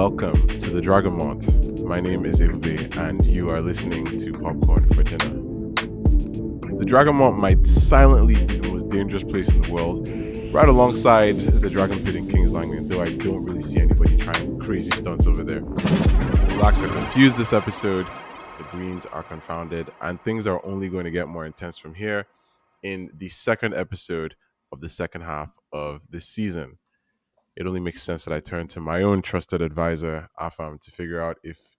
welcome to the Dragon Month. My name is Ebube, and you are listening to Popcorn for Dinner. The Dragon Month might silently be the most dangerous place in the world, right alongside the Dragon Pit in King's Landing, though I don't really see anybody trying crazy stunts over there. The Blacks are confused this episode, the Greens are confounded, and things are only going to get more intense from here in the second episode of the second half of this season. It only makes sense that I turn to my own trusted advisor, Afam, to figure out if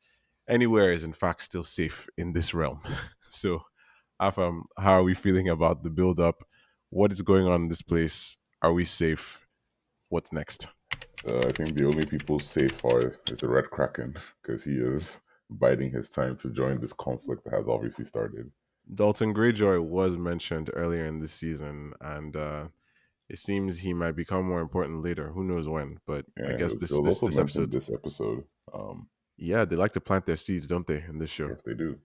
anywhere is in fact still safe in this realm. So, Afam, how are we feeling about the build up? What is going on in this place? Are we safe? What's next? I think the only people safe is the Red Kraken because he is biding his time to join this conflict that has obviously started. Dalton Greyjoy was mentioned earlier in this season, and it seems he might become more important later. Who knows when? But Yeah, I guess it this was this also this mentioned episode, this episode. yeah, they like to plant their seeds, don't they? In this show, Yes, they do.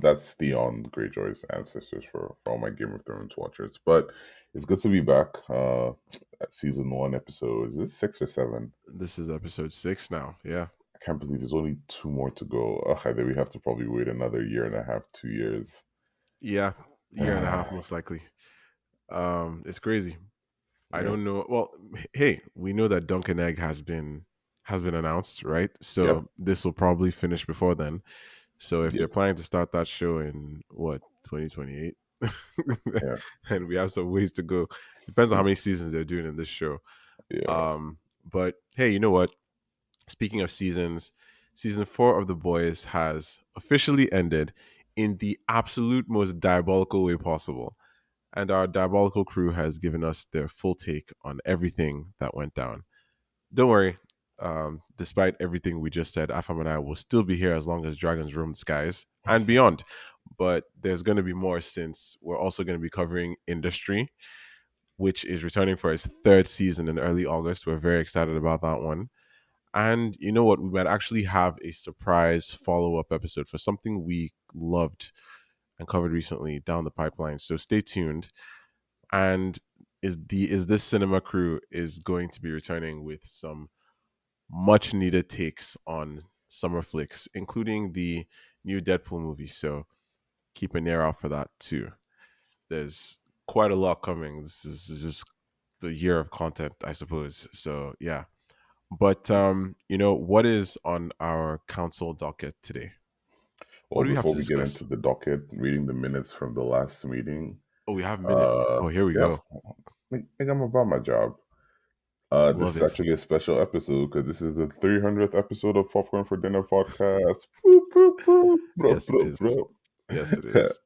That's Theon Greyjoy's ancestors for all my Game of Thrones watchers. But it's good to be back at season 1 episode. Is this 6 or 7? this is episode 6 now. Yeah. I can't believe there's only 2 more to go. I think we have to probably wait another year and a half, 2 years. Yeah, year and a half most likely. It's crazy. I don't know. Well, hey, we know that Dunkin' Egg has been announced, right? So Yep. this will probably finish before then. So if Yep. they're planning to start that show in 2028, Yeah. and we have some ways to go. Depends on how many seasons they're doing in this show. Yeah. But hey, you know what? Speaking of seasons, season 4 of The Boys has officially ended in the absolute most diabolical way possible. And our diabolical crew has given us their full take on everything that went down. Don't worry, despite everything we just said, Afam and I will still be here as long as dragons roam the skies and beyond. But there's going to be more since we're also going to be covering Industry, which is returning for its third season in early August. We're very excited about that one. And you know what? We might actually have a surprise follow up episode for something we loved and covered recently down the pipeline. So stay tuned. And is this cinema crew is going to be returning with some much needed takes on summer flicks, including the new Deadpool movie. So keep an ear out for that too. There's quite a lot coming. This is just the year of content, I suppose. So yeah. But what is on our council docket today? What Well, do we have before to we get discuss? into the docket, reading the minutes from the last meeting, Oh, we have minutes. Oh, here we yeah, go. I think I'm about my job. This Love is it. actually a special episode because this is the 300th episode of Popcorn for Dinner podcast. Boop, boop, boop, bro, Yes, it bro, is. bro. Yes, it is.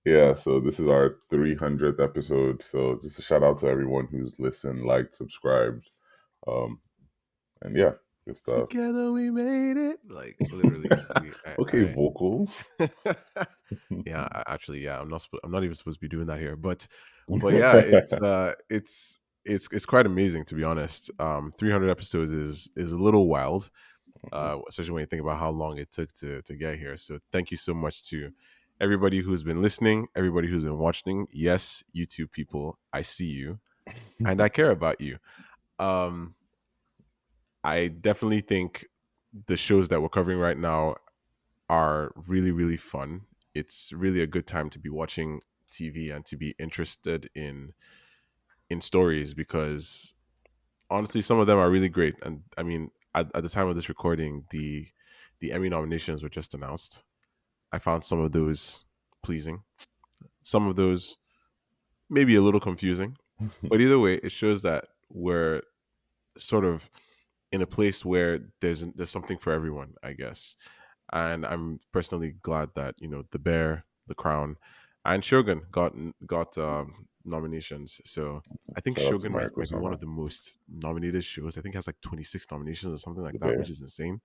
Yeah, so this is our 300th episode. So just a shout out to everyone who's listened, liked, subscribed. Um, and yeah, good stuff. Together we made it. Like literally. Okay, vocals. Yeah, actually, yeah. I'm not even supposed to be doing that here, but yeah, it's quite amazing to be honest. 300 episodes is a little wild, especially when you think about how long it took to get here. So thank you so much to everybody who's been listening, everybody who's been watching. Yes, YouTube people, I see you, and I care about you. Um, I definitely think the shows that we're covering right now are really, really fun. It's really a good time to be watching TV and to be interested in stories because honestly, some of them are really great. And I mean, at the time of this recording, the Emmy nominations were just announced. I found some of those pleasing, some of those maybe a little confusing, but either way, it shows that we're sort of in a place where there's something for everyone, I guess. And I'm personally glad that the Bear, The Crown, and Shogun got nominations. So I think Shout out to Shogun Mary might be one Persona. of the most nominated shows. I think it has like 26 nominations or something like The that, Bear. which is insane.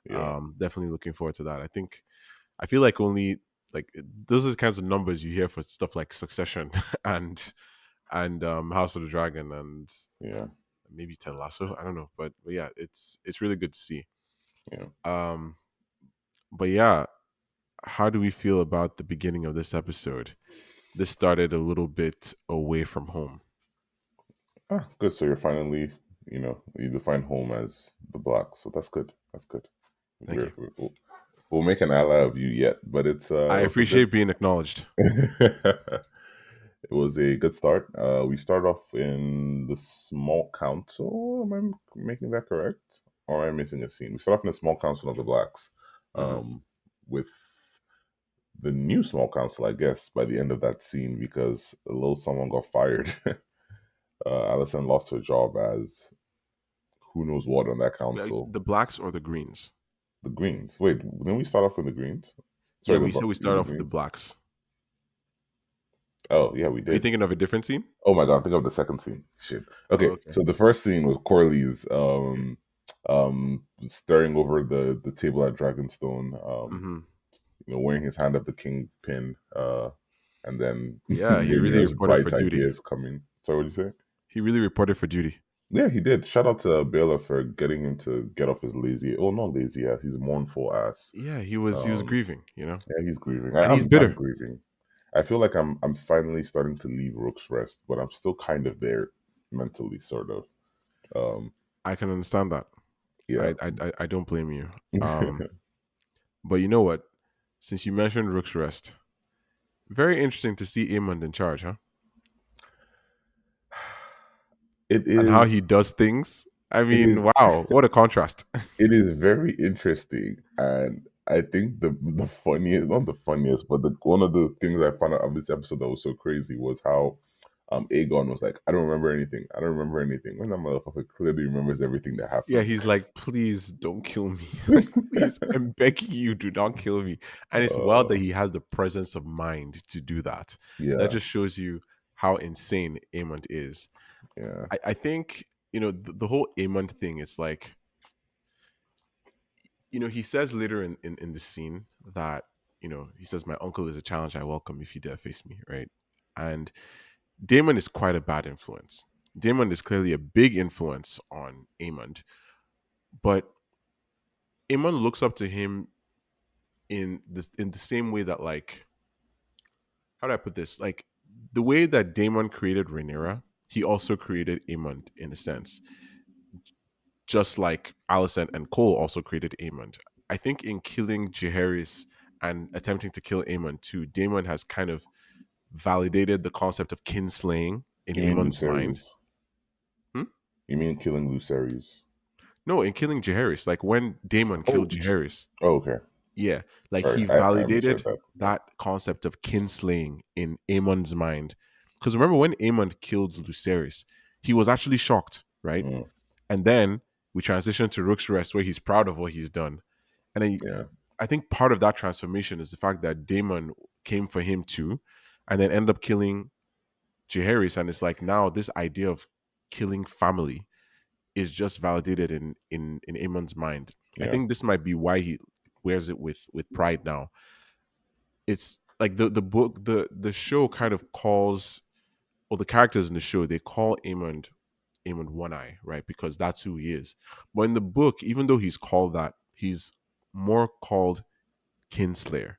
Yeah. Definitely looking forward to that. I feel like only like those are the kinds of numbers you hear for stuff like Succession and House of the Dragon and Yeah. maybe Ted Lasso. I don't know, but yeah, it's really good to see. Yeah. Um, but yeah, how do we feel about the beginning of this episode? This started a little bit away from home. Ah, good. So you're finally you define home as the blacks, so that's good. That's good. Thank you. We'll make an ally of you yet, but I it was a good. appreciate being acknowledged. It was a good start. We start off in the small council. Am I making that correct? Or am I missing a scene? We start off in the small council of the blacks, Hmm. um, with the new small council, I guess, by the end of that scene, because a little someone got fired. Allison lost her job as who knows what on that Like council. the blacks or the greens? The Greens. Wait, didn't we start off with the Greens? Yeah, Sorry, we said we yeah, start the off with the Greens. blacks. Oh, yeah, we Are you did. thinking of a different scene? Oh my god, I'm thinking of the second scene. Shit. Oh, Okay, okay. so the first scene was Corley's staring over the table at Dragonstone, Hmm. wearing his hand up the kingpin, and then Yeah, he really Rhaenyra's reported for bright duty. ideas coming. Sorry, what did you say? He really reported for duty. Yeah, he did. Shout out to Bela for getting him to get off his lazy, oh, not lazy ass, his mournful ass. Yeah, he was Um, grieving, yeah, he's grieving. and he's I'm bitter. grieving. I feel like I'm finally starting to leave Rook's Rest, but I'm still kind of there mentally, sort of. Um, I can understand that. yeah. I don't blame you. But you know what? Since you mentioned Rook's Rest, very interesting to see Aemond in charge, huh? It And how is he does things. I it mean, is wow, what a contrast. it is very interesting, and I think the funniest, not the funniest, but one of the things I found out of this episode that was so crazy was how Aegon was like, I don't remember anything. I don't remember anything. When that motherfucker clearly remembers everything that Yeah, happens. he's like, please don't kill me. Like, please, I'm begging you, do not kill me. And it's wild that uh, he has the presence of mind to do that. That yeah, just shows you how insane Aemond is. yeah, I think, the whole Aemond thing is like, he says later in the scene that, he says, my uncle is a challenge I welcome if you dare face me, right? And Daemon is quite a bad influence. Daemon is clearly a big influence on Aemond, but Aemon looks up to him in the same way that, like, how do I put this? Like, the way that Daemon created Rhaenyra, he also created Aemond in a sense, just like Alicent and Cole also created Aemond. I think in killing Jaehaerys and attempting to kill Aemond too, Daemon has kind of validated the concept of kinslaying in you mean Aemon's mind. Lucerys? Hmm? You mean killing Lucerys? No, in killing Jaehaerys, like when Daemon Oh, killed Jaehaerys, oh, okay. yeah, like Sorry, he I misread validated that. Yeah, that concept of kinslaying in Aemon's mind. Because remember when Aemon killed Lucerys, he was actually shocked, right? mm, And then we transition to Rook's Rest, where he's proud of what he's done. And yeah, I think part of that transformation is the fact that Daemon came for him too, and then ended up killing Jaehaerys. And it's like now this idea of killing family is just validated in Aemon's mind. I yeah, think this might be why he wears it with pride now. It's like the book, the show kind of calls, or the characters in the show, they call Aemond One Eye, right? Because that's who he is. But in the book, even though he's called that, he's more called Kinslayer,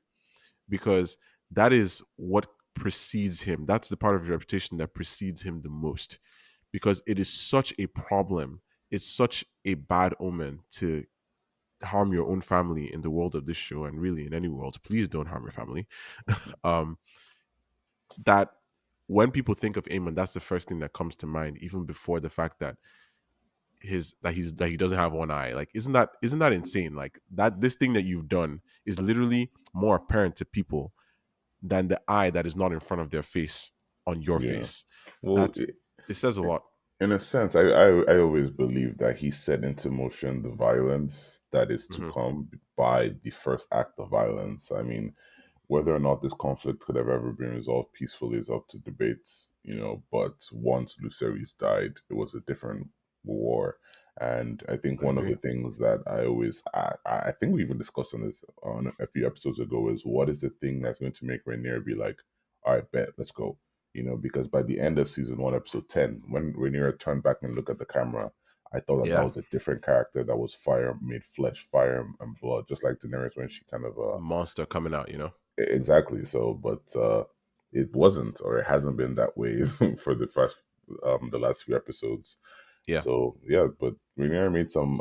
because that is what precedes him. That's the part of his reputation that precedes him the most, because it is such a problem. It's such a bad omen to harm your own family in the world of this show, and really in any world. Please don't harm your family. um, that when people think of Aemon, that's the first thing that comes to mind, even before the fact that he doesn't have one eye. Like, isn't that insane? Like, that this thing that you've done is literally more apparent to people than the eye that is not in front of their face on your yeah. face. Well, That's It says a lot. in a sense, I always believe that he set into motion the violence that is to Hmm. come by the first act of violence. I mean, whether or not this conflict could have ever been resolved peacefully is up to debate. But once Lucerys died, it was a different war. And I think I one of agree. the things that I think we even discussed on this on a few episodes ago is what is the thing that's going to make Rhaenyra be like, all right, bet, let's go. Because by the end of season one, episode 10, when Rhaenyra turned back and looked at the camera, I thought that that Yeah, was a different character that was fire made flesh, fire and blood, just like Daenerys when she kind of a monster coming out. exactly. So, but it wasn't, or it hasn't been that way for the last few episodes. Yeah. So yeah, but Rhaenyra made some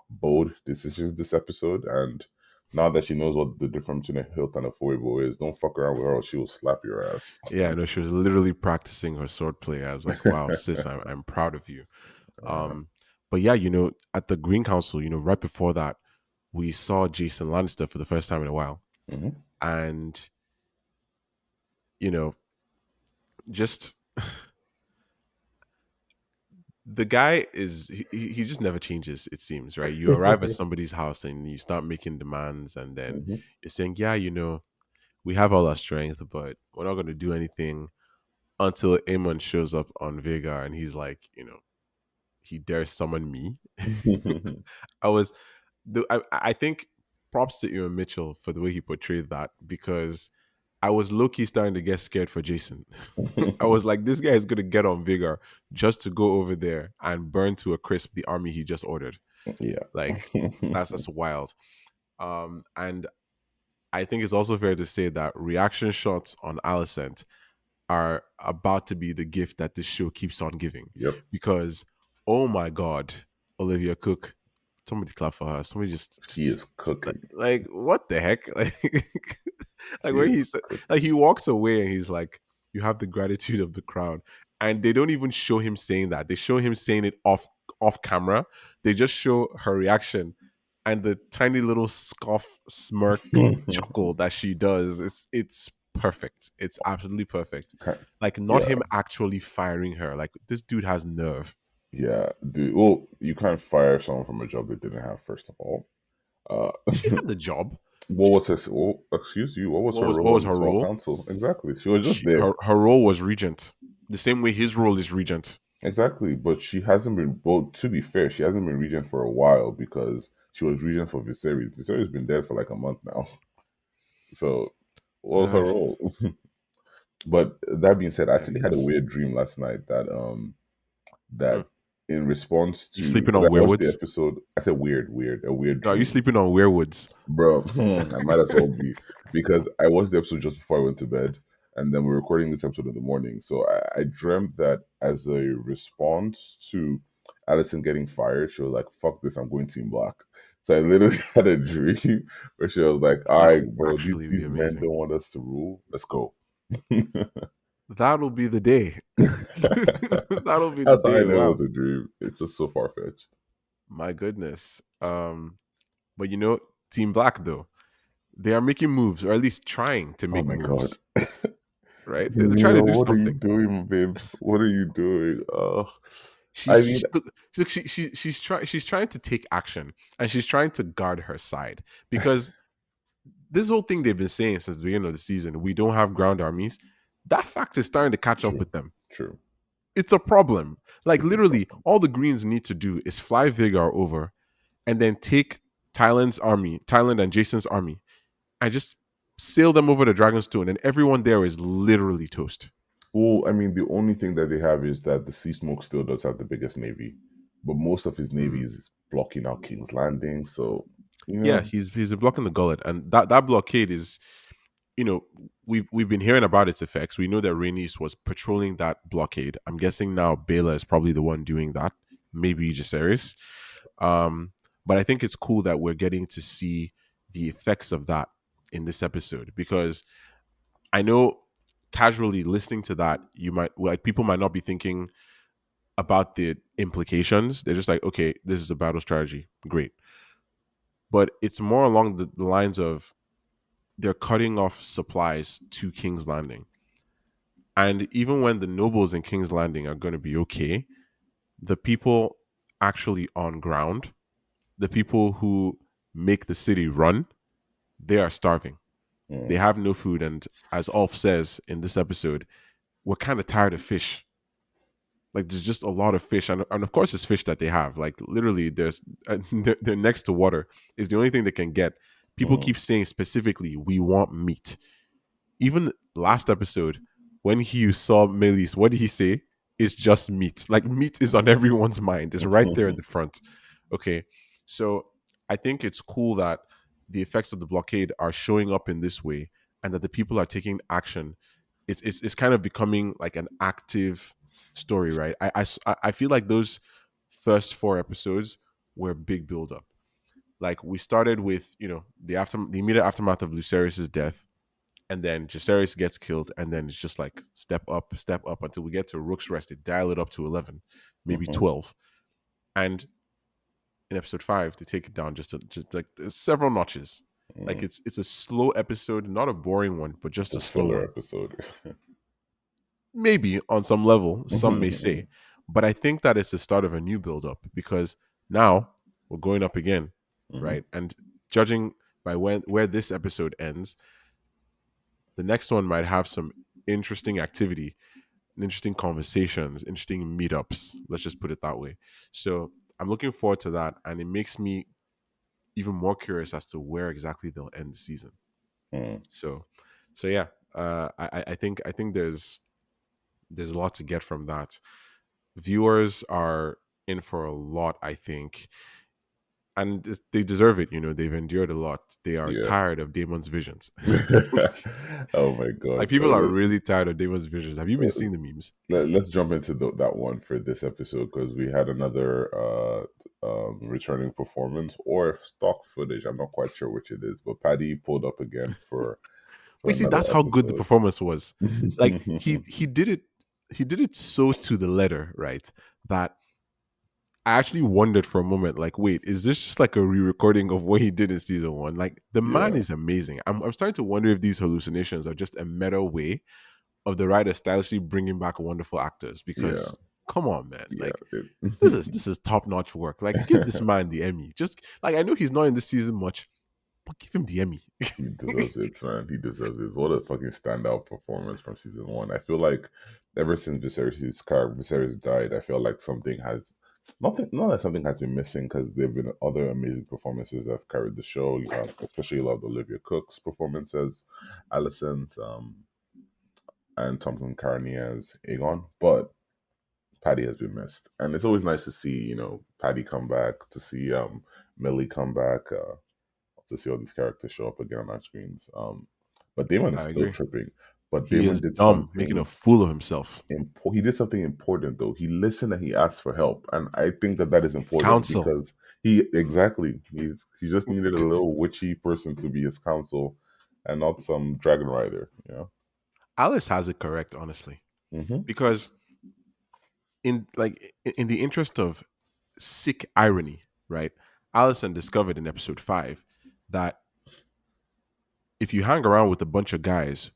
bold decisions this episode, and now that she knows what the difference between a hilt and a foible is, don't fuck around with her or she will slap your ass. Yeah, no, she was literally practicing her swordplay. I was like, wow, sis, I'm proud of you. Yeah. Um, but yeah, at the Green Council, right before that, we saw Jason Lannister for the first time in a while. Hmm. And, you know, just the guy he just never changes, it seems, right? You arrive at somebody's house and you start making demands, and then Hmm. you're saying, yeah, we have all our strength, but we're not going to do anything until Aemond shows up on Vhagar and he's like, he dares summon me. I was I think props to Ewan Mitchell for the way he portrayed that, because I was low key starting to get scared for Jason. I was like, this guy is gonna get on Vigor just to go over there and burn to a crisp the army he just ordered. Yeah. Like that's wild. And I think it's also fair to say that reaction shots on Alicent are about to be the gift that this show keeps on giving. Yep. Because oh my god, Olivia Cook, somebody clap for her. Somebody She is cooking. like what the heck? Like She when he is said, like cooking. he walks away and he's like, "You have the gratitude of the crowd," and they don't even show him saying that. They show him saying it off camera. They just show her reaction and the tiny little scoff, smirk, chuckle that she does. It's perfect. It's absolutely perfect. Like not Yeah. him actually firing her. Like this dude has nerve. Yeah. Dude. Well, you can't fire someone from a job they didn't have, first of all. Uh, She had the job. what was her? Well, excuse you. What was her What role was in the her small role? council? Exactly. She was just there. Her role was regent, the same way his role is regent. Exactly. But she hasn't been. Well, to be fair, she hasn't been regent for a while because she was regent for Viserys. Viserys has been dead for like a month now. So, what was her Uh, role? But that being said, I I actually had a guess. weird dream last night Hmm. that in response You to sleeping because on I watched the weirwoods? episode. I said a weird Are you dream. sleeping on weirwoods? Bro, I might as well be because I watched the episode just before I went to bed, and then we're recording this episode in the morning. So I dreamt that as a response to Allison getting fired, she was like, "Fuck this, I'm going Team Black." So I literally had a dream where she was like, "All That right, will bro, these actually be these men amazing. don't want us to rule. Let's go." That'll be the day. That'll be the That's how I day. know it Wow. was a dream. It's just so far fetched. My goodness. But Team Black though, they are making moves, or at least trying to Oh make my god. moves, right? They're trying to Nero, do what are you something. doing, babes? What are you doing? I She's mean, look, she's trying to take action, and she's trying to guard her side, because this whole thing they've been saying since the beginning of the season, we don't have ground armies. That fact is starting to catch up true, with them. true. It's a problem. Like Super literally, problem. all the Greens need to do is fly Vigar over and then take Thailand and Jason's army, and just sail them over the Dragonstone, and everyone there is literally toast. Well, I mean, the only thing that they have is that the Sea Smoke still does have the biggest navy, but most of his navy Mm. is blocking out King's Landing. So, you Yeah, know, he's blocking the gullet, and that blockade is, you know, we've been hearing about its effects. We know that Rhaenys was patrolling that blockade. I'm guessing now Bela is probably the one doing that. Maybe Jaceres. Um, but I think it's cool that we're getting to see the effects of that in this episode, because I know casually listening to that, you might like people might not be thinking about the implications. They're just like, okay, this is a battle strategy, great. But it's more along the lines of they're cutting off supplies to King's Landing. And even when the nobles in King's Landing are going to be okay, the people actually on ground, the people who make the city run, they are starving. They mm, have no food. And as Ulf says in this episode, we're kind of tired of fish. Like there's just a lot of fish, and of course it's fish that they have. Like literally, there's they're next to water. Is the only thing they can get. People mm, keep saying specifically, "We want meat." Even last episode, when he saw Melis, what did he say? It's just meat. Like meat is on everyone's mind. It's right there at the front. Okay, so I think it's cool that the effects of the blockade are showing up in this way, and that the people are taking action. It's kind of becoming like an active story, right? I feel like those first four episodes were big build up. Like we started with, the immediate aftermath of Lucerys's death, and then Jacaerys gets killed, and then it's just like step up until we get to Rook's Rest. They dial it up to 11, maybe Mm-hmm. 12, and in episode 5 they take it down just like several notches. Like Mm. it's a slow episode, not a boring one, but just It's a a slow filler one. episode. Maybe on some level, some may Mm-hmm. say, but I think that it's the start of a new build up because now we're going up again, right? And judging by where this episode ends, the next one might have some interesting activity, interesting conversations, interesting meetups. Let's just put it that way. So I'm looking forward to that, and it makes me even more curious as to where exactly they'll end the season. Mm. So, so yeah, I think there's a lot to get from that. Viewers are in for a lot, I think, and they deserve it. They've endured a lot. They are Yeah. tired of Damon's visions. Oh my Like god. people are really tired of Damon's visions. Have you been Let, seeing the memes? let's jump into that one for this episode because we had another returning performance or stock footage. I'm not quite sure which it is, but Paddy pulled up again for But you see, another that's how good the episode. performance was. Like he did it so to the letter, right? That I actually wondered for a moment, like, wait, is this just like a re-recording of what he did in season one? Like, the man Yeah, is amazing. I'm starting to wonder if these hallucinations are just a meta way of the writer stylishly bringing back wonderful actors. yeah, Because come on, man, yeah. like this is top notch work. Like, give this man the Emmy. Just like I know he's not in this season much, but give him the Emmy. He deserves it, man. He deserves it. What a fucking standout performance from season one. I feel like ever since Viserys died, I feel like something has not that something has been missing because there've been other amazing performances that have carried the show. Especially a lot of Olivia Cook's performances, Alicent, and Thompson Carney as Aegon, but Paddy has been missed, and it's always nice to see Paddy come back, to see Millie come back. To see all these characters show up again on our screens. But Damon is I still agree. tripping. But He Damon is did dumb, making a something. fool of himself. He did something important though. He listened and he asked for help, and I think that is important Counsel. because he just needed a little witchy person to be his counsel, and not some dragon rider. Alice has it correct, honestly, Mm-hmm. because in the interest of sick irony, right? Allison discovered in episode 5 that if you hang around with a bunch of guys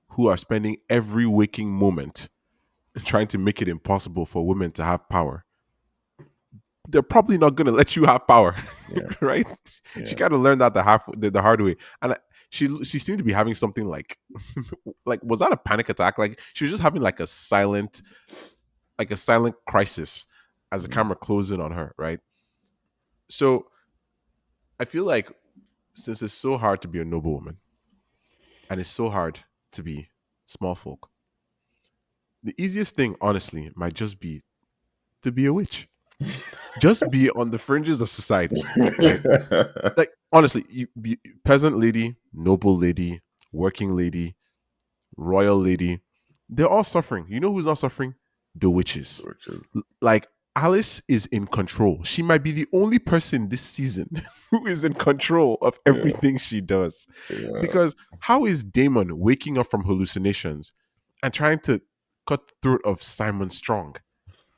who are spending every waking moment trying to make it impossible for women to have power, they're probably not going to let you have power, Yeah, right? She yeah. kind of learned that the hard way, and she seemed to be having something like like was that a panic attack? Like she was just having like a silent crisis as the Mm. camera closed in on her, right? So I feel like since it's so hard to be a noble woman and it's so hard to be small folk, the easiest thing, honestly, might just be to be a witch. Just be on the fringes of society, right? Like honestly, you be peasant lady, noble lady, working lady, royal lady, they're all suffering. You know who's not suffering? The witches. Which is Like Alice is in control. She might be the only person this season who is in control of yeah, everything she does. yeah. Because how is Daemon waking up from hallucinations and trying to cut the throat of Simon Strong?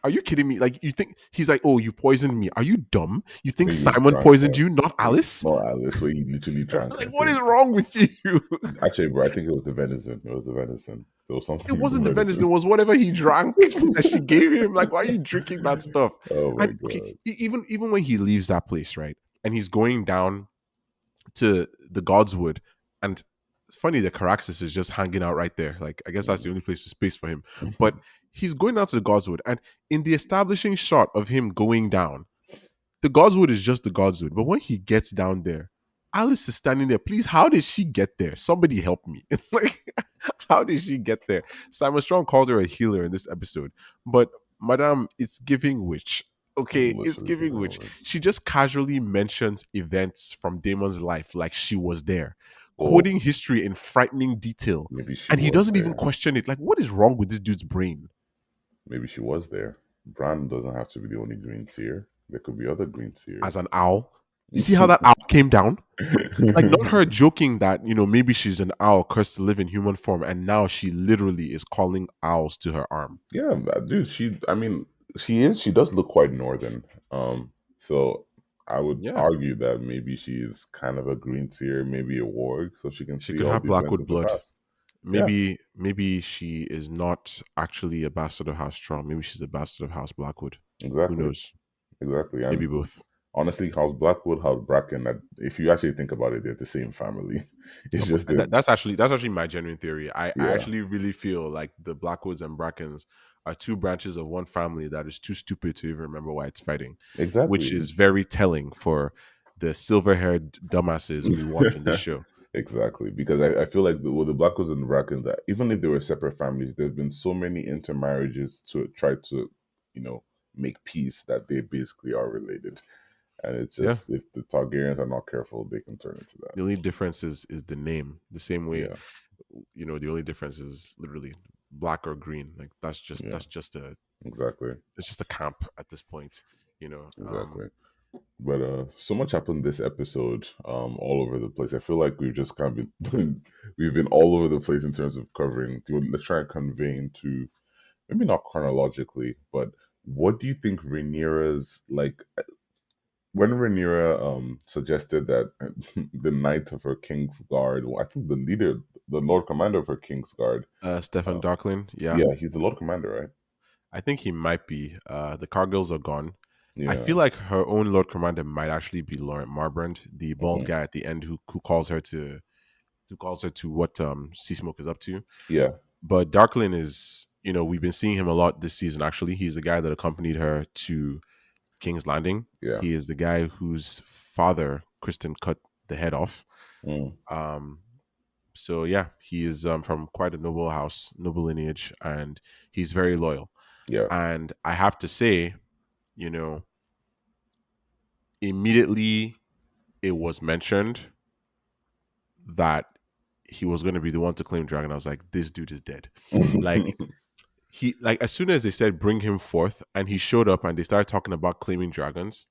Are you kidding me? Like you think he's like, oh, you poisoned me. Are you dumb? You think Where you Simon drank poisoned her. you, not Alice? No, Alice, where you literally drank Like her what is thing. wrong with you? Actually, bro, I think it was the venison. It was the venison. There was something It in the wasn't the venison. It venison. was whatever he drank that she gave him. Like, why are you drinking that stuff? Oh my And okay, god. even when he leaves that place, right, and he's going down to the Godswood, and it's funny that Caraxes is just hanging out right there. Like, I guess that's the only place with space for him. But he's going down to the Godswood, and in the establishing shot of him going down, the Godswood is just the Godswood. But when he gets down there, Alice is standing there. Please, how did she get there? Somebody help me. Like, how did she get there? Simon Strong called her a healer in this episode. But Madame, it's giving witch. It's Okay, it's literally giving witch. She just casually mentions events from Damon's life like she was there, or quoting history in frightening detail. maybe she And he was doesn't even there. question it. Like, what is wrong with this dude's brain? Maybe she was there. Bran doesn't have to be the only green tier. There could be other green as tiers. an owl. You see how that owl came down? Like, not her joking that, maybe she's an owl cursed to live in human form, and now she literally is calling owls to her arm. Yeah, dude. I mean, she is. She does look quite northern. So I would Yeah. argue that maybe she is kind of a green tier, maybe a warg, so she can She see could all have the events Blackwood of the blood. past. Yeah, Maybe she is not actually a bastard of House Strong. Maybe she's a bastard of House Blackwood. Who exactly, knows? exactly. Maybe And both. honestly, House Blackwood, House Bracken, if you actually think about it, they're the same family. It's just And that, that's actually my genuine theory. I yeah, actually really feel like the Blackwoods and Brackens are two branches of one family that is too stupid to even remember why it's fighting, which exactly. is very telling for the silver-haired dumbasses we watch on this show. Exactly, because I feel like with the Blackwoods and the Brackens, that even if they were separate families, there's been so many intermarriages to try to, you know, make peace that they basically are related. And it's Yeah. just if the Targaryens are not careful, they can turn into that. The only difference is the name. The same way, Yeah, the only difference is literally black or green. Like that's just yeah, that's just a exactly, it's just a camp at this point. You know. exactly. But so much happened this episode, all over the place. I feel like we've just kind of been we've been all over the place in terms of covering. Let's try and convey into maybe not chronologically, but what do you think Rhaenyra's like when Rhaenyra suggested that the knight of her King's Guard, well, I think the leader, the Lord Commander of her King's Guard, Stefan uh, Darklin. Yeah. yeah, he's the Lord Commander, right? I think he might be. The Cargills are gone. I Yeah. feel like her own Lord Commander might actually be Laurent Marbrand, the bald Hmm. guy at the end who calls her to what Sea Smoke is up to. Yeah. But Darklin is, we've been seeing him a lot this season. Actually, he's the guy that accompanied her to King's Landing. Yeah. He is the guy whose father Kristen cut the head off. Mm, Um, so yeah, he is from quite a noble house, noble lineage, and he's very loyal. yeah. And I have to say, you know, immediately it was mentioned that he was going to be the one to claim dragon. I was like, this dude is dead. Like as soon as they said bring him forth, and he showed up, and they started talking about claiming dragons,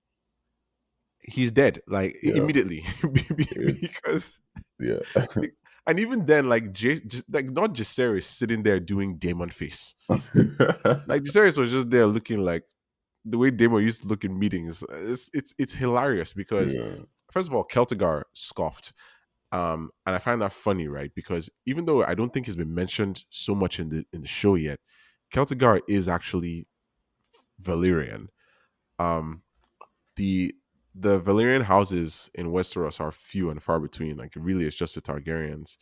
he's dead. Like Yeah. immediately, It's because yeah. and even then, like just like not Jaceres sitting there doing Daemon face. Like Jaceres was just there looking like the way Daemon used to look in meetings. It's hilarious because Yeah. first of all, Celtigar scoffed. And I find that funny, right? Because even though I don't think he's been mentioned so much in the show yet, Celtigar is actually Valyrian. Um, the the Valyrian houses in Westeros are few and far between. Like really, it's just the Targaryens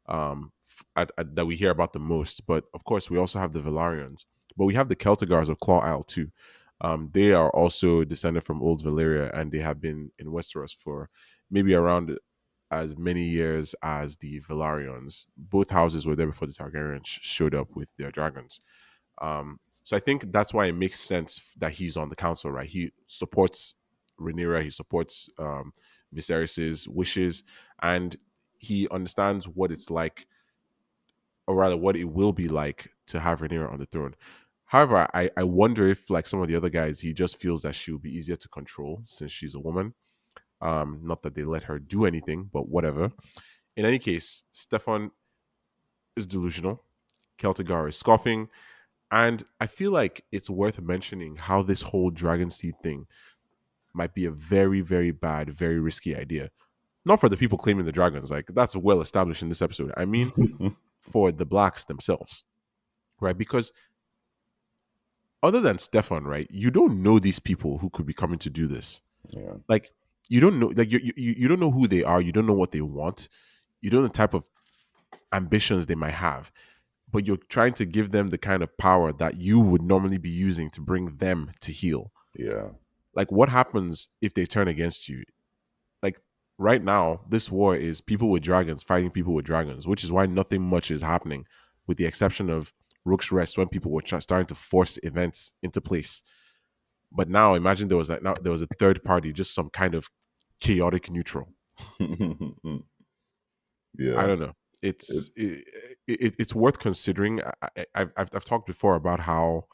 that we hear about the most. But of course, we also have the Velaryons. But we have the Celtigars of Claw Isle too. They are also descended from Old Valyria, and they have been in Westeros for maybe around as many years as the Velaryons. Both houses were there before the Targaryens showed up with their dragons. So I think that's why it makes sense that he's on the council, right? He supports Rhaenyra, he supports Viserys's wishes, and he understands what it's like, or rather, what it will be like to have Rhaenyra on the throne. However, I wonder if, like some of the other guys, he just feels that she will be easier to control since she's a woman. Not that they let her do anything, but whatever. In any case, Stefan is delusional. Celtigar is scoffing. And I feel like it's worth mentioning how this whole dragon seed thing might be a very, very bad, very risky idea. Not for the people claiming the dragons, like that's well established in this episode. I mean, for the blacks themselves, right? Because other than Stefan, right, you don't know these people who could be coming to do this. Yeah. Like, you don't know, like, you don't know who they are. You don't know what they want. You don't know the type of ambitions they might have, but you're trying to give them the kind of power that you would normally be using to bring them to heal. Yeah. Like, what happens if they turn against you? Like, right now, this war is people with dragons fighting people with dragons, which is why nothing much is happening, with the exception of Rook's Rest when people were starting to force events into place. But now, imagine there was a third party, just some kind of chaotic neutral. I Yeah. don't know. It, It's worth considering. I've talked before about how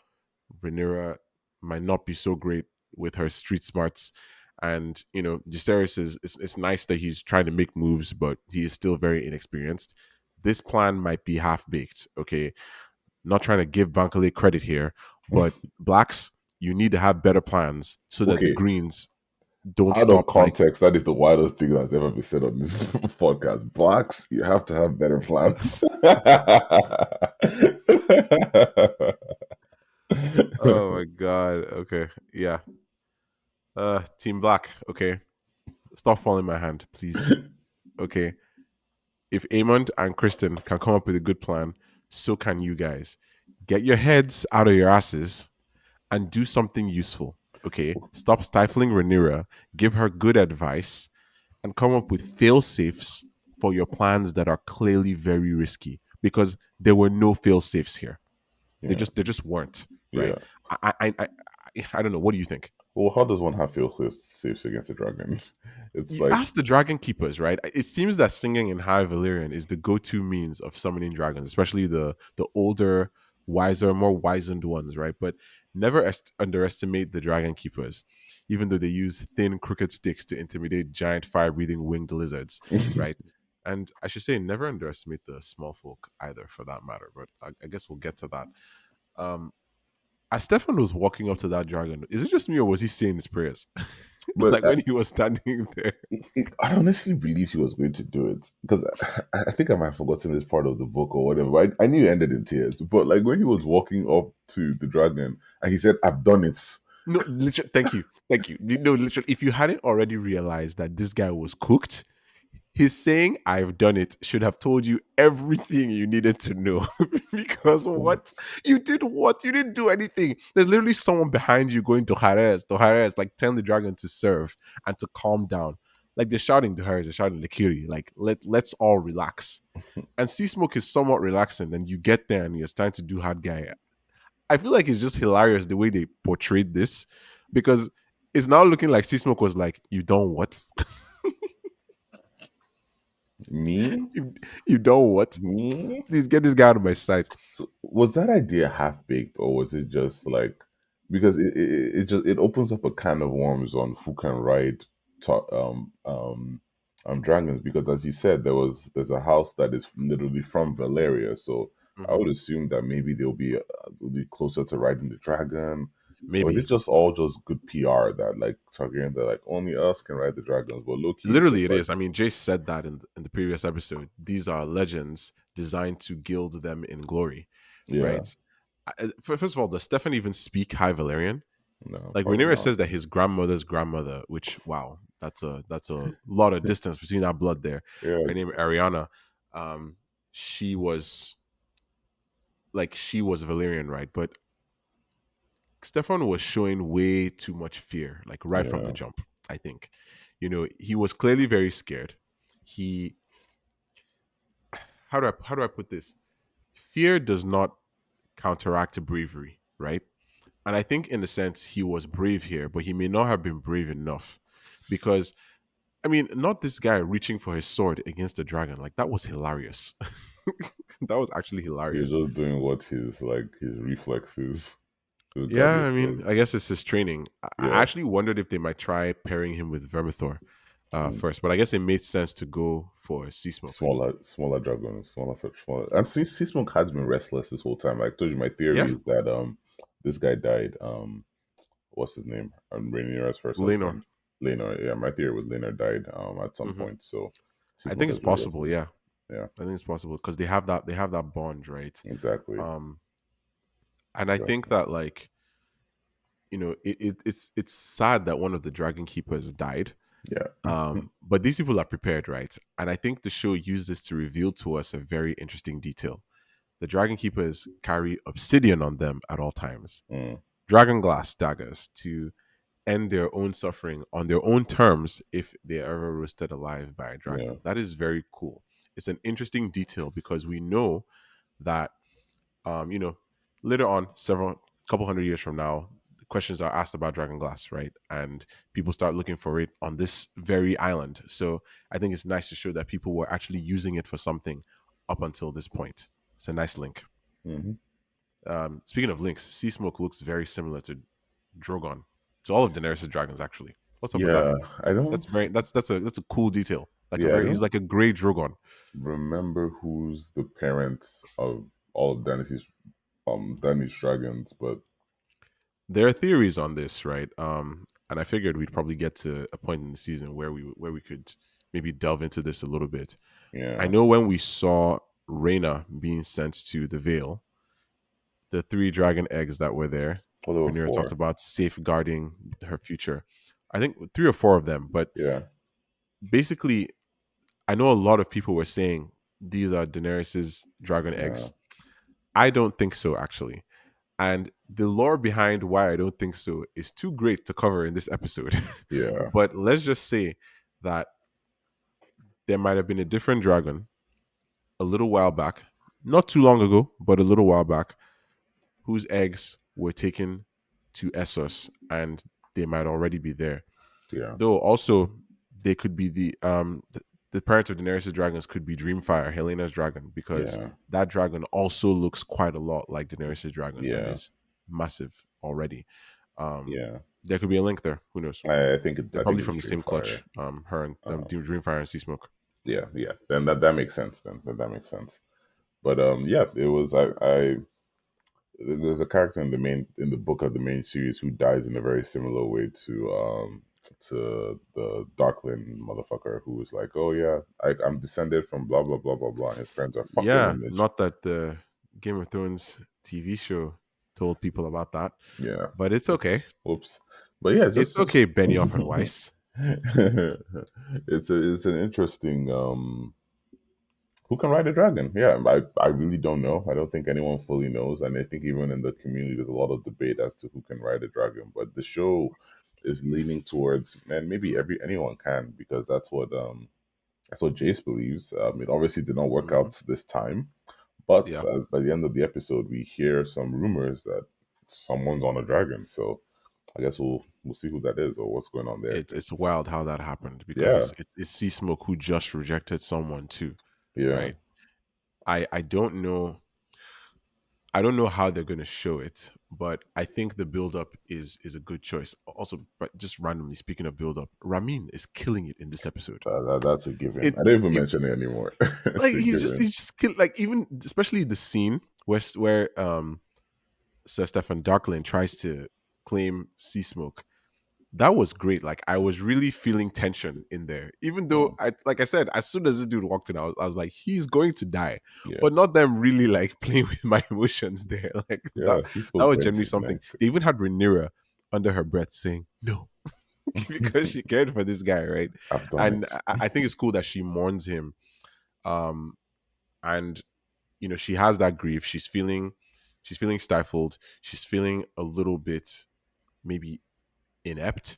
Rhaenyra. might not be so great with her street smarts. And Jaceres is it's nice that he's trying to make moves, but he is still very inexperienced. This plan might be half baked. Okay, not trying to give Bankole credit here, but blacks, you need to have better plans so that the Okay, greens don't out of stop like context, that is the wildest thing that's ever been said on this podcast. Blacks, you have to have better plans. oh my god. Okay. Yeah. Team black, okay. Stop falling my hand, please. Okay. If Aemond and Kristen can come up with a good plan, so can you guys. Get your heads out of your asses and do something useful. Okay. Stop stifling Rhaenyra, give her good advice, and come up with fail safes for your plans that are clearly very risky. Because there were no fail safes here. Yeah, They just weren't, right? yeah. I don't know. What do you think? Well, how does one have field saves against a dragon? It's You like, ask the dragon keepers, right? It seems that singing in High Valyrian is the go-to means of summoning dragons, especially the older, wiser, more wizened ones, right? But never underestimate the dragon keepers, even though they use thin, crooked sticks to intimidate giant, fire-breathing winged lizards, right? And I should say, never underestimate the small folk either, for that matter. But I guess we'll get to that. Um, as Stefan was walking up to that dragon, is it just me or was he saying his prayers? but Like when he was standing there. I honestly believe he was going to do it because I think I might have forgotten this part of the book or whatever. I knew it ended in tears, but like when he was walking up to the dragon and he said, "I've done it." No, literally, thank you. Thank you. No, literally, if you hadn't already realized that this guy was cooked, his saying, I've done it, should have told you everything you needed to know. Because what? You did what? You didn't do anything. There's literally someone behind you going to Jerez, like telling the dragon to serve and to calm down. Like they're shouting to Jerez, they're shouting to Kiri, like, let's all relax. And Sea Smoke is somewhat relaxing, and you get there and you're starting to do hard guy. I feel like it's just hilarious the way they portrayed this because it's now looking like Sea Smoke was like, "You don't what? Me? you, you don't what? Me? Please get this guy out of my sight." So was that idea half baked, or was it just like because it just it opens up a can of worms on who can ride to, dragons? Because as you said, there's a house that is literally from Valeria, so I Mhm. would assume that maybe they'll be closer to riding the dragon. Or is it Maybe. just all just good PR that like Targaryen that like only us can ride the dragons, but low key it's Literally, just it like is. I mean, Jace said that in the previous episode. These are legends designed to gild them in glory, yeah, right? First of all, does Stefan even speak High Valerian? no, Like probably Rhaenyra not. says that his grandmother's grandmother, which wow, that's a lot of distance between that blood there. Yeah, Her name Ariana, um, she was she was Valyrian, right? But Stefan was showing way too much fear, like right from the yeah, jump. I think, he was clearly very scared. He how do I put this? Fear does not counteract bravery, right? And I think in a sense he was brave here, but he may not have been brave enough because I mean, not this guy reaching for his sword against the dragon. Like that was hilarious. That was actually you're hilarious. just doing what his reflexes just Yeah, grab your I mean, sword. I guess it's his training. I Yeah. actually wondered if they might try pairing him with Vermithor Mm. first, but I guess it made sense to go for Sea Smoke. Smaller dragons, smaller. And Seasmoke has been restless this whole time. Like I told you, my theory Yeah, is that this guy died. What's his name? Rhaenyra's first Lenor. husband, Laenor. Yeah, my theory was Laenor died at some Hmm. point. So I Seasmoke think has it's been possible. restless. Yeah, Yeah, I think it's possible because they have that bond, right? exactly. Um, and I think Exactly. that it's sad that one of the Dragon Keepers died. Yeah. But these people are prepared, right? And I think the show used this to reveal to us a very interesting detail. The Dragon Keepers carry obsidian on them at all times, Mm, dragon glass daggers to end their own suffering on their own terms if they're ever roasted alive by a yeah. dragon. That is very cool. It's an interesting detail because we know that um, you know, later on, several couple hundred years from now, questions are asked about dragon glass, right? And people start looking for it on this very island. So I think it's nice to show that people were actually using it for something up until this point. It's a nice link. Hmm. Speaking of links, Sea Smoke looks very similar to Drogon. To all of Daenerys' dragons, actually. What's up with that? Yeah, I don't. That's a cool detail. Like a Yeah, I very he's don't like a gray Drogon. remember who's the parents of all of Danny's dragons, but There are theories on this, right? And I figured we'd probably get to a point in the season where we could maybe delve into this a little bit. I yeah. know when we saw Rhaena being sent to the Vale, the three dragon eggs that were there, Well, there were Rhaenyra talked four. about safeguarding her future. I think three or four of them, but Yeah, basically, I know a lot of people were saying these are Daenerys's dragon yeah, eggs. I don't think so, actually. And the lore behind why I don't think so is too great to cover in this episode. yeah, But let's just say that there might have been a different dragon a little while back, not too long ago, but a little while back, whose eggs were taken to Essos and they might already be there. yeah, Though also they could be the parent of Daenerys' dragons could be Dreamfire, Helena's dragon, because yeah, that dragon also looks quite a lot like Daenerys' dragons and yeah, is massive already. Um, yeah. there could be a link there. Who knows? They're I think probably it's from the same Dreamfire. clutch. Her and Dreamfire and Sea Smoke. Yeah, yeah. Then that makes sense. That makes sense. But yeah, it was. I there's a character in the book of the main series who dies in a very similar way to the Darkland motherfucker who was like, oh yeah, I'm descended from blah blah blah blah blah. And his friends are fuck your Yeah, lineage. not that the Game of Thrones TV show told people about that, Yeah. but it's okay. Whoops. But yeah, It's it's okay, Benioff and Weiss. it's an interesting who can ride a dragon? Yeah, I really don't know. I don't think anyone fully knows, and I think even in the community, there's a lot of debate as to who can ride a dragon. But the show is leaning towards, man, maybe anyone can because that's what Jace believes. It obviously did not work Hmm. out this time, but Yeah, by the end of the episode, we hear some rumors that someone's on a dragon. So I guess we'll see who that is or what's going on there. it's wild how that happened because Yeah, it's Sea Smoke who just rejected someone too, yeah, right? I don't know. I don't know how they're going to show it, but I think the build up is a good choice. Also, but just randomly speaking of build up, Ramin is killing it in this episode. that's a given. It, I don't even it mention it anymore. It's like a given. he's just kill, like even especially the scene where Sir Stefan Darkling tries to claim Sea Smoke. That was great. Like I was really feeling tension in there. Even though Mm, like I said, as soon as this dude walked in, I was like, he's going to die. yeah, But not them really like playing with my emotions there. Like that yeah. She that spoke was breaks generally his something. neck. They even had Rhaenyra under her breath saying no. Because she cared for this guy, right? I've done And it. I think it's cool that she mourns him. Um and she has that grief. She's feeling stifled. She's feeling a little bit maybe inept.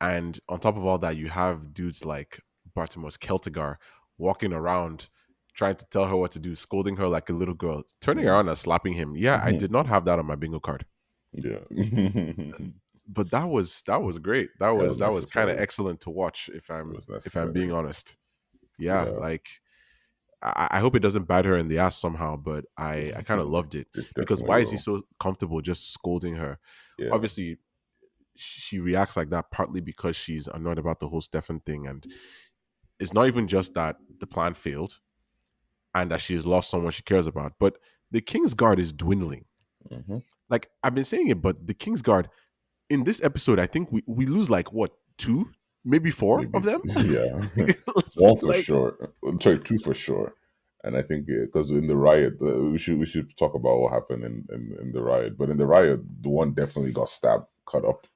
And on top of all that, you have dudes like Bartimaeus Celtigar walking around trying to tell her what to do, scolding her like a little girl, turning Yeah, around and slapping him. Yeah, I did not have that on my bingo card. yeah. It But that was great. That was was that was kind of necessary. excellent to watch It was if I'm being necessary. honest. Yeah, Yeah, like I hope it doesn't bite her in the ass somehow, but I kind of loved it it because definitely why is he will. so comfortable just scolding her? Yeah. Obviously, she reacts like that partly because she's annoyed about the whole Stefan thing, and it's not even just that the plan failed and that she has lost someone she cares about, but the King's Guard is dwindling. Hmm. Like I've been saying it, but the King's Guard in this episode, I think we lose like what two, maybe four Maybe. of them. Yeah. One for Like sure. Sorry, two for sure. And I think because in the riot, we should talk about what happened in the riot. But in the riot, the one definitely got stabbed, cut up.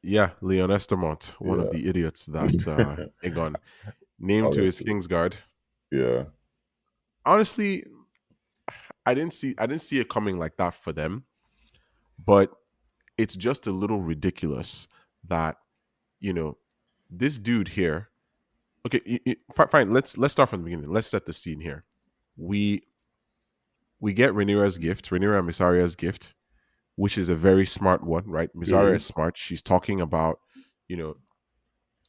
yeah, Leon Estamont, one of Yeah. the idiots that Aegon named to his Honestly. King's Guard. Yeah. Honestly, I didn't see it coming like that for them, but it's just a little ridiculous that you know this dude here. Okay, fine. Let's start from the beginning. Let's set the scene here. We we get Rhaenyra's gift, Rhaenyra Mysaria's gift, which is a very smart one, right? It Mysaria is is. smart. She's talking about you know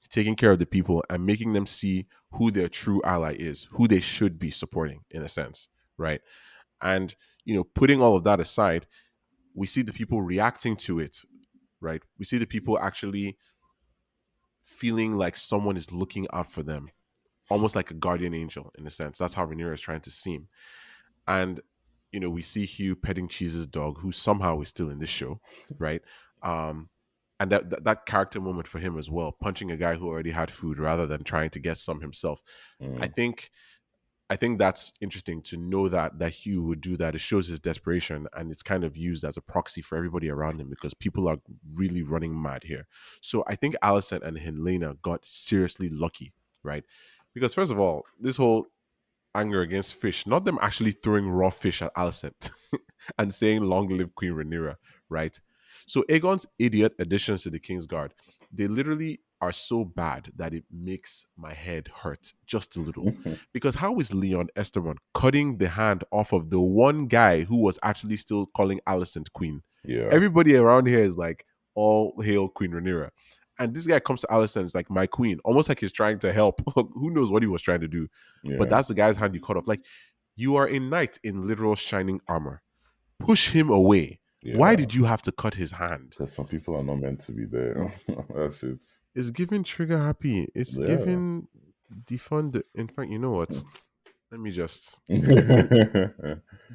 taking care of the people and making them see who their true ally is, who they should be supporting in a sense, right? And putting all of that aside, we see the people reacting to it right? We see the people actually feeling like someone is looking out for them, almost like a guardian angel in a sense. That's how Rhaenyra is trying to seem. And we see Hugh petting Cheese's dog, who somehow is still in this show, right? Um, and that character moment for him as well, punching a guy who already had food rather than trying to get some himself. I Mm, think I think that's interesting to know that Hugh would do that. It shows his desperation, and it's kind of used as a proxy for everybody around him because people are really running mad here. So I think Alicent and Helena got seriously lucky, right? Because first of all, this whole anger against fish, not them actually throwing raw fish at Alicent and saying "Long live Queen Rhaenyra," right? So Aegon's idiot additions to the King's Guard, they literally are so bad that it makes my head hurt just a little. Because how is Leon Esterman cutting the hand off of the one guy who was actually still calling Alicent Queen? yeah, Everybody around here is like, all hail Queen Rhaenyra. And this guy comes to Alicent, is like, my queen, almost like he's trying to help. Who knows what he was trying to do? But yeah, that's the guy's hand you cut off. Like, you are a knight in literal shining armor. Push him away. Why yeah. did you have to cut his hand? Because some people are not meant to be there. That's it. It's giving trigger happy. It's Yeah. giving defund. In fact, you know what? Let me just.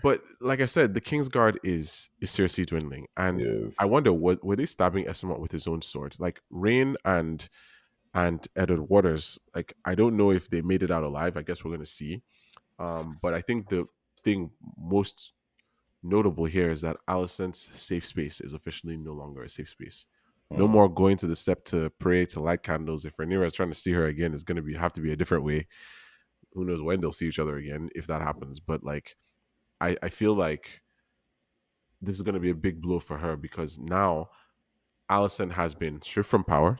But like I said, the Kingsguard is seriously dwindling, and Yes. I wonder, were they stabbing Esmond with his own sword? Like Rain and Edward Waters. Like I don't know if they made it out alive. I guess we're gonna see. But I think the thing most notable here is that Alicent's safe space is officially no longer a safe space. No Mm, more going to the step to pray to light candles. If Rhaenyra is trying to see her again, it's going to be have to be a different way. Who knows when they'll see each other again if that happens? But like, I feel like this is going to be a big blow for her because now Alicent has been stripped from power.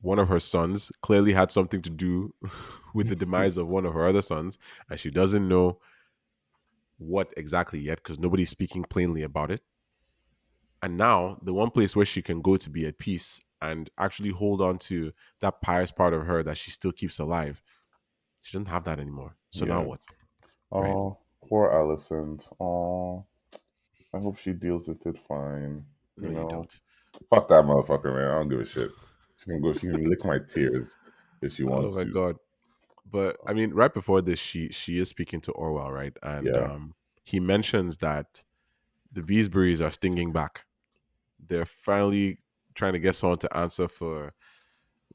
One of her sons clearly had something to do with the demise of one of her other sons, and she doesn't know what exactly yet because nobody's speaking plainly about it. And now, the one place where she can go to be at peace and actually hold on to that pious part of her that she still keeps alive, she doesn't have that anymore. So now yeah. what? Right? Oh, poor Alicent. Oh, I hope she deals with it fine. No, You you know, don't. fuck that motherfucker, man. I don't give a shit. She can go. She can lick my tears if she Oh wants my to. god. But I mean, right before this, she is speaking to Orwell, right? And Yeah. he mentions that the Beesburys are stinging back. They're finally trying to get someone to answer for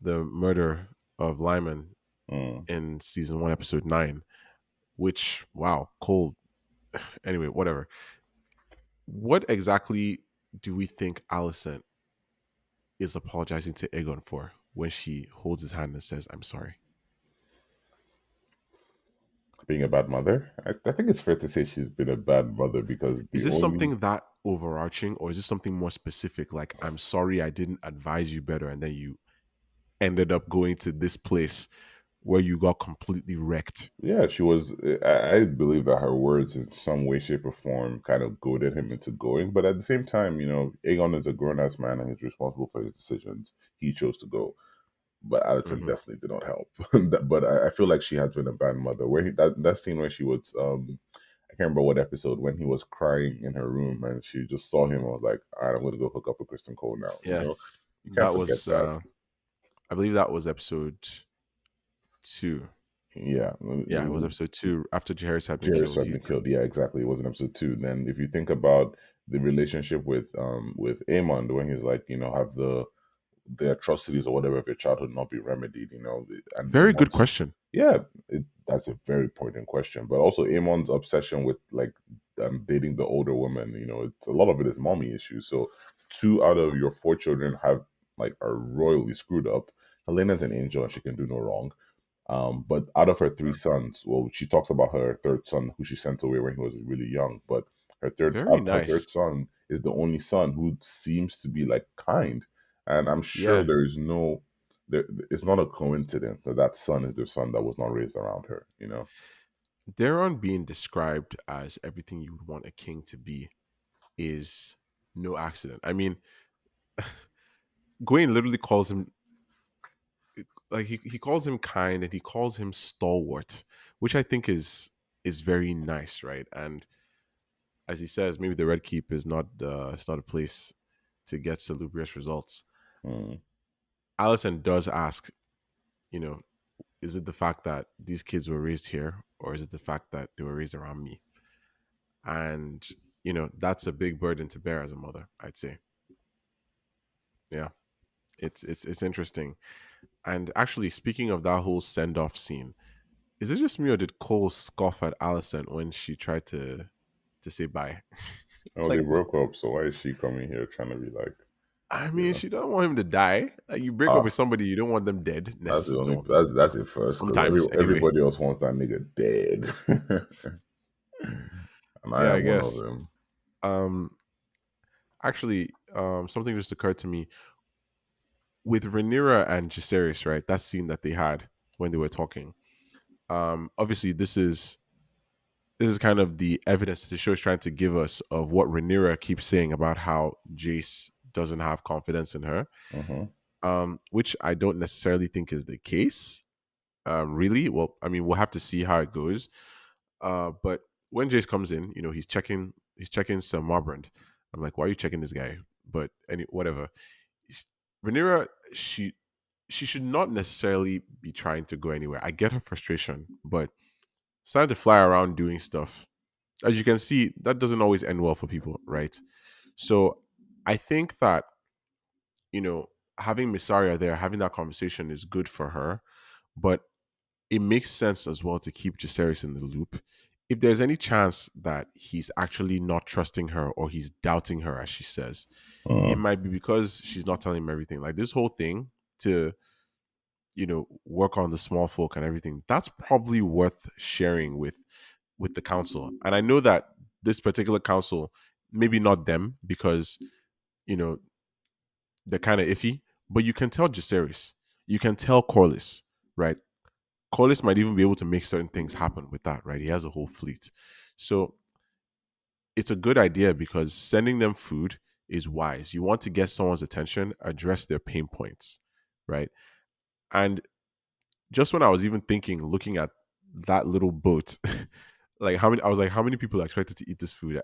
the murder of Lyman Mm. in season 1, episode 9. Which, wow, cold. Anyway, whatever. What exactly do we think Alicent is apologizing to Aegon for when she holds his hand and says, "I'm sorry"? Being a bad mother. I think it's fair to say she's been a bad mother because Is the this only something that overarching, or is this something more specific? Like, "I'm sorry, I didn't advise you better," and then you ended up going to this place where you got completely wrecked. yeah, she was. I believe that her words, in some way, shape, or form, kind of goaded him into going. But at the same time, Aegon is a grown ass man and he's responsible for his decisions. He chose to go, but Alicent Hmm. definitely did not help. But I feel like she has been a bad mother. Where that scene where she was, I can't remember what episode, when he was crying in her room and she just saw him. I was like, all right, I'm going to go hook up with Kristen Cole now. Yeah, You can't that forget was. that. I believe that was episode 2. Yeah, Yeah, it was episode 2 after Jaehaerys had been Jairus killed. had He been killed. Yeah, exactly. It was in episode two. Then, if you think about the relationship with Aemond, when he's like, have the atrocities or whatever of your childhood not be remedied, and very good Aemond's, question. yeah, that's a very important question. But also Aemond's obsession with like dating the older woman, it's a lot of it is mommy issues. So two out of your four children are royally screwed up. Helena's an angel and she can do no wrong. But out of her three sons, well, she talks about her third son, who she sent away when he was really young. But Very her nice. third son is the only son who seems to be like kind, and I'm sure Yeah, there is no, it's not a coincidence that that son is the son that was not raised around her. Daron being described as everything you would want a king to be is no accident. I mean, Gwaine literally calls him like he calls him kind and he calls him stalwart, which I think is very nice, right? And as he says, maybe the Red Keep is not it's not a place to get salubrious results. Mm. Allison does ask, you know, is it the fact that these kids were raised here, or is it the fact that they were raised around me? And that's a big burden to bear as a mother, I'd say. Yeah, it's interesting. And actually, speaking of that whole send off scene, is it just me or did Cole scoff at Allison when she tried to say bye? Oh, they Like, broke up, so why is she coming here trying to be like, I you mean, know? she don't want him to die. Like, you break up with Ah, somebody, you don't want them dead. that's the only No, that's it first because sometimes anyway. everybody else wants that nigga dead, and I Yeah, I am one of guess. them. Um, actually, something just occurred to me with Rhaenyra and Jaceres, right? That scene that they had when they were talking. Obviously, this is kind of the evidence that the show is trying to give us of what Rhaenyra keeps saying about how Jace doesn't have confidence in her, Mm-hmm. which I don't necessarily think is the case. Really, well, I mean, we'll have to see how it goes. But when Jace comes in, he's checking some Marbrand. I'm like, why are you checking this guy? But whatever. Rhaenyra, she should not necessarily be trying to go anywhere. I get her frustration, but starting to fly around doing stuff, as you can see, that doesn't always end well for people, right? So I think that, you know, having Mysaria there, having that conversation is good for her, but it makes sense as well to keep Jaceres in the loop. If there's any chance that he's actually not trusting her or he's doubting her, as she says, it Mm. might be because she's not telling him everything. Like this whole thing to, work on the small folk and everything, that's probably worth sharing with the council. And I know that this particular council, maybe not them because, you know, they're kind of iffy, but you can tell Jaceres, you can tell Corlys, right? Corlys might even be able to make certain things happen with that, right? He has a whole fleet. So it's a good idea because sending them food is wise. You want to get someone's attention, address their pain points, right? And just when I was even thinking, looking at that little boat, like how many, I was like, how many people are expected to eat this food?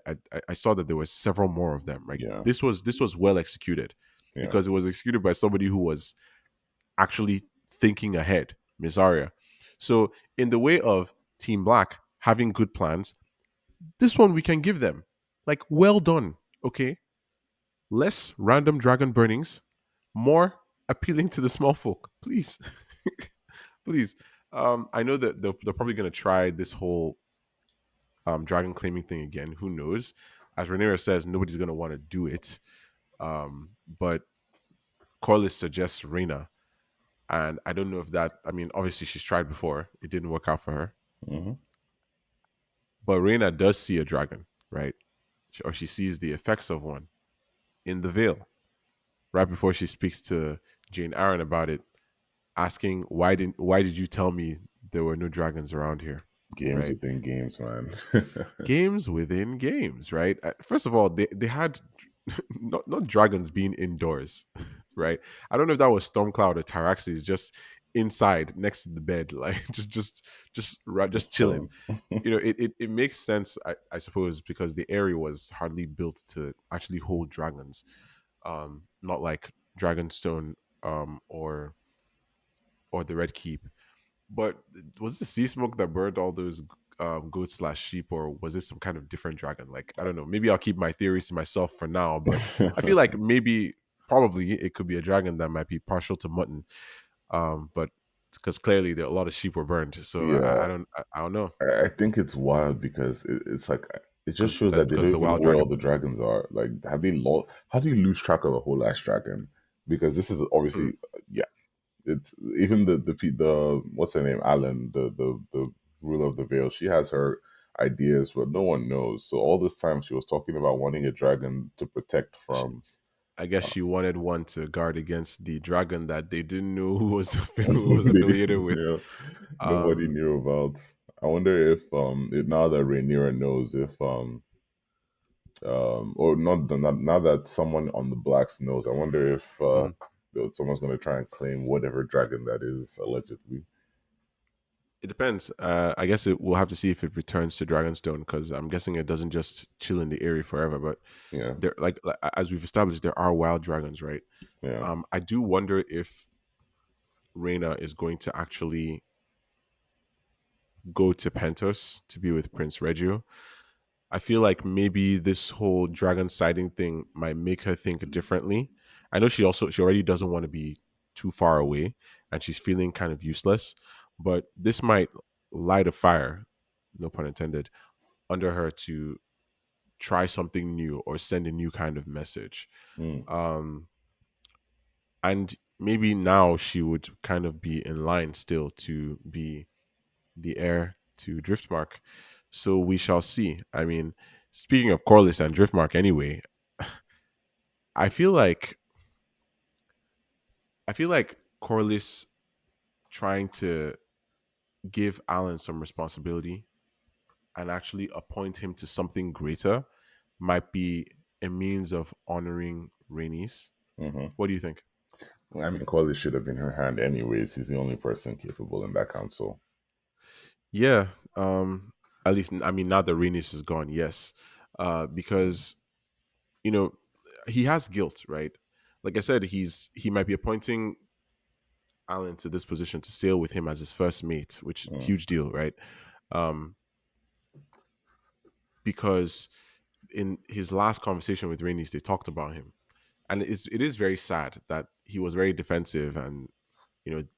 I saw that there were several more of them. Like Yeah, this was well executed yeah. because it was executed by somebody who was actually thinking ahead, Misaria. So in the way of Team Black having good plans, this one we can give them. Like, well done. Okay. Less random dragon burnings, more appealing to the small folk. Please. Please. I know that they're probably gonna try this whole dragon claiming thing again. Who knows? As Rhaenyra says, nobody's gonna want to do it. But Corlys suggests Rhaena, and I don't know if that. I mean, obviously she's tried before; it didn't work out for her. Hmm. But Rhaena does see a dragon, right? Or she sees the effects of one in the Vale right before she speaks to Jane Eyre about it, asking why did you tell me there were no dragons around here, Games right? within games, man. Games within games, right? First of all, they had not dragons being indoors, right? I don't know if that was Stormcloud or Tyraxes just inside next to the bed, like just Just chilling. chilling. It makes sense, I suppose, because the area was hardly built to actually hold dragons, not like Dragonstone, or the Red Keep. But was the sea smoke that burned all those goats slash sheep, or was this some kind of different dragon? Like, I don't know. Maybe I'll keep my theories to myself for now, but I feel like maybe, probably, it could be a dragon that might be partial to mutton. But because clearly there a lot of sheep were burned, so Yeah, I don't know, I think it's wild because it's like it just because shows that they because don't it's a even know wild where all dragon. the dragons are. Like, have they lost? How do you lose track of a whole ass dragon? Because this is Hmm. obviously, yeah. It's even the what's her name, Alan, the ruler of the Vale. She has her ideas, but no one knows. So all this time she was talking about wanting a dragon to protect Sh- from. I guess she wanted one to guard against the dragon that they didn't know who was who was They affiliated didn't with. know. Nobody Um, knew about. I wonder if now that Rhaenyra knows if or not now that someone on the blacks knows. I wonder if mm. someone's going to try and claim whatever dragon that is allegedly. It depends. I guess we'll have to see if it returns to Dragonstone because I'm guessing it doesn't just chill in the area forever. But Yeah, there, as we've established, there are wild dragons, right? yeah. I do wonder if Rhaena is going to actually go to Pentos to be with Prince Regio. I feel like maybe this whole dragon sighting thing might make her think differently. I know she already doesn't want to be too far away and she's feeling kind of useless, but this might light a fire, no pun intended, under her to try something new or send a new kind of message. Mm, Um and maybe now she would kind of be in line still to be the heir to Driftmark. So we shall see. I mean, speaking of Corliss and Driftmark anyway, I feel like Corliss trying to give Alan some responsibility and actually appoint him to something greater might be a means of honoring Rhaenys. hmm. What do you think? I mean, Corley should have been her hand anyways. He's the only person capable in that council. Yeah, at least I mean now that Rhaenys is gone, yes, because you know he has guilt, right? Like I said, he might be appointing Alan to this position to sail with him as his first mate, which Mm, huge deal, right? Um, because in his last conversation with Rhaenys, they talked about him, and it is very sad that he was very defensive, and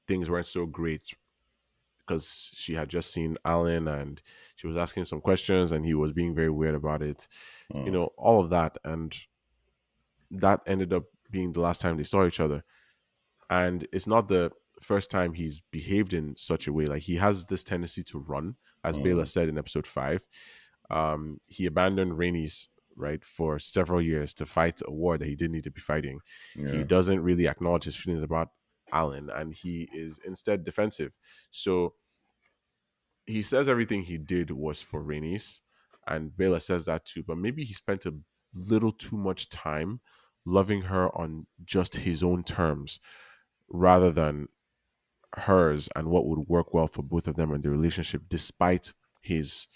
things weren't so great because she had just seen Alan, and she was asking some questions, and he was being very weird about it, mm, all of that, and that ended up being the last time they saw each other. And it's not the first time he's behaved in such a way. Like he has this tendency to run, as Bela mm. said in episode 5. He abandoned Rhaenys, right, for several years to fight a war that he didn't need to be fighting. He Yeah, doesn't really acknowledge his feelings about Alan, and he is instead defensive. So he says everything he did was for Rhaenys, and Bela says that too. But maybe he spent a little too much time loving her on just his own terms rather than hers and what would work well for both of them in the relationship, despite his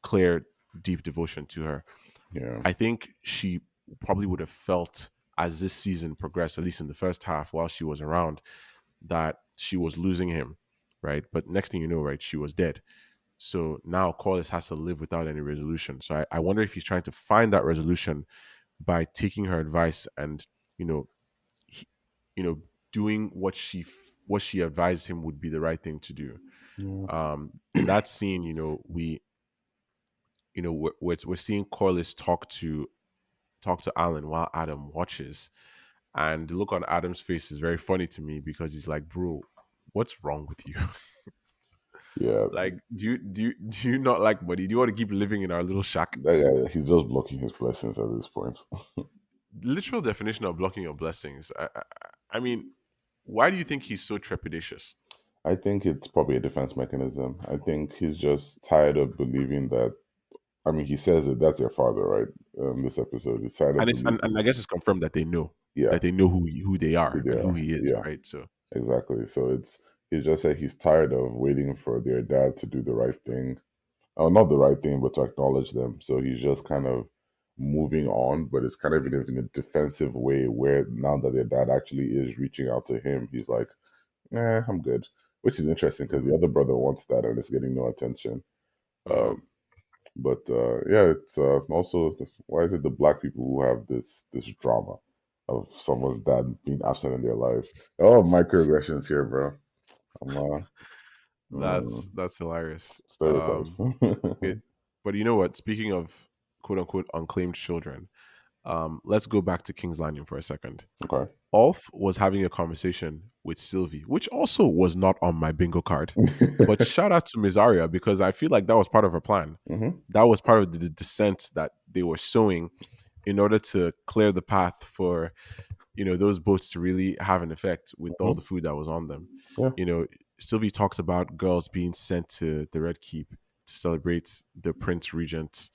clear, deep devotion to her. yeah, I think she probably would have felt as this season progressed, at least in the first half while she was around, that she was losing him, right? But next thing you know, right, she was dead. So now Corliss has to live without any resolution. So I wonder if he's trying to find that resolution by taking her advice and, you know, he, doing what she advised him would be the right thing to do. yeah, In that scene, we're seeing Corliss talk to Alan while Adam watches, and the look on Adam's face is very funny to me because he's like, "Bro, what's wrong with you? yeah. Like, do you not like money? Do you want to keep living in our little shack?" Yeah, he's just blocking his blessings at this point. Literal definition of blocking your blessings. I mean, why do you think he's so trepidatious? I think it's probably a defense mechanism. I think he's just tired of believing that. I mean, he says it. That's your father, right? This episode, he's tired of And it's and believing. I guess it's confirmed that they know Yeah, who they who are they and who are. he is, Yeah, right? So exactly. So he's just said he's tired of waiting for their dad to do the right thing. Oh, not the right thing, but to acknowledge them. So he's just kind of moving on, but it's kind of in a defensive way where now that their dad actually is reaching out to him, he's like, I'm good. Which is interesting because the mhm. other brother wants that and it's getting no attention. uh, Um, but yeah, it's also why is it the black people who have this drama of someone's dad being absent in their lives? Oh, microaggressions here, bro. I'm that's hilarious. stereotypes. It, but you know what? Speaking of quote unquote unclaimed children, let's go back to King's Landing for a second. Okay. Ulf was having a conversation with Sylvie, which also was not on my bingo card. But shout out to Mysaria because I feel like that was part of her plan. Hmm. That was part of the descent that they were sowing in order to clear the path for those boats to really have an effect with all Hmm. the food that was on them. Yeah. You know, Sylvie talks about girls being sent to the Red Keep to celebrate the Prince Regent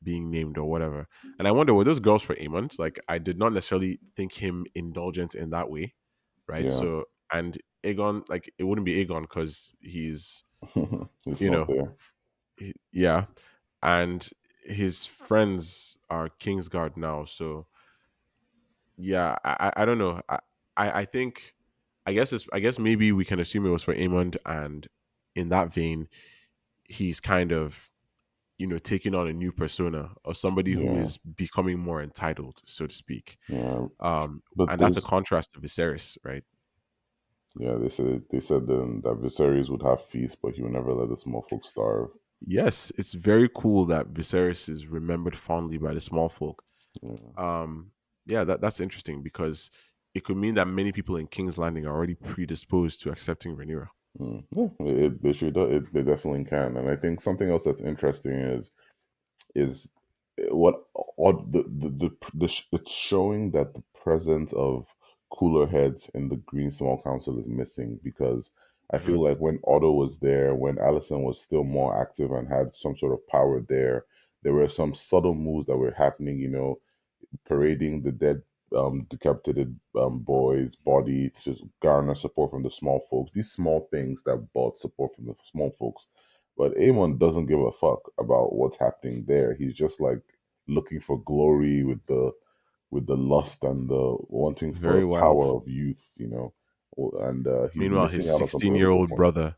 being named or whatever. And I wonder, were those girls for Aemond? Like, I did not necessarily think him indulgent in that way, right? Yeah. So, and Aegon, like it wouldn't be Aegon because he's, It's you not know, there. yeah, and his friends are Kingsguard now. So yeah, I don't know. I think I guess maybe we can assume it was for Aemond, and in that vein, he's kind of taking on a new persona of somebody who Yeah, is becoming more entitled, so to speak. yeah. But And that's a there's contrast to Viserys, right? yeah, they said then that Viserys would have feast, but he would never let the small folks starve. Yes, it's very cool that Viserys is remembered fondly by the small folk. Yeah. Um, yeah, that's interesting because it could mean that many people in King's Landing are already predisposed to accepting Rhaenyra. Yeah, they should they definitely can, and I think something else that's interesting is what odd it's showing that the presence of cooler heads in the Green Small Council is missing because I Hmm. feel like when Otto was there, when Allison was still more active and had some sort of power there were some subtle moves that were happening. Parading the dead, decapitated boy's body to garner support from the small folks. These small things that bought support from the small folks. But Aemon doesn't give a fuck about what's happening there. He's just like looking for glory with the lust and the wanting for Very wild. power of youth. And he's Meanwhile, his missing out on some political 16-year-old points. brother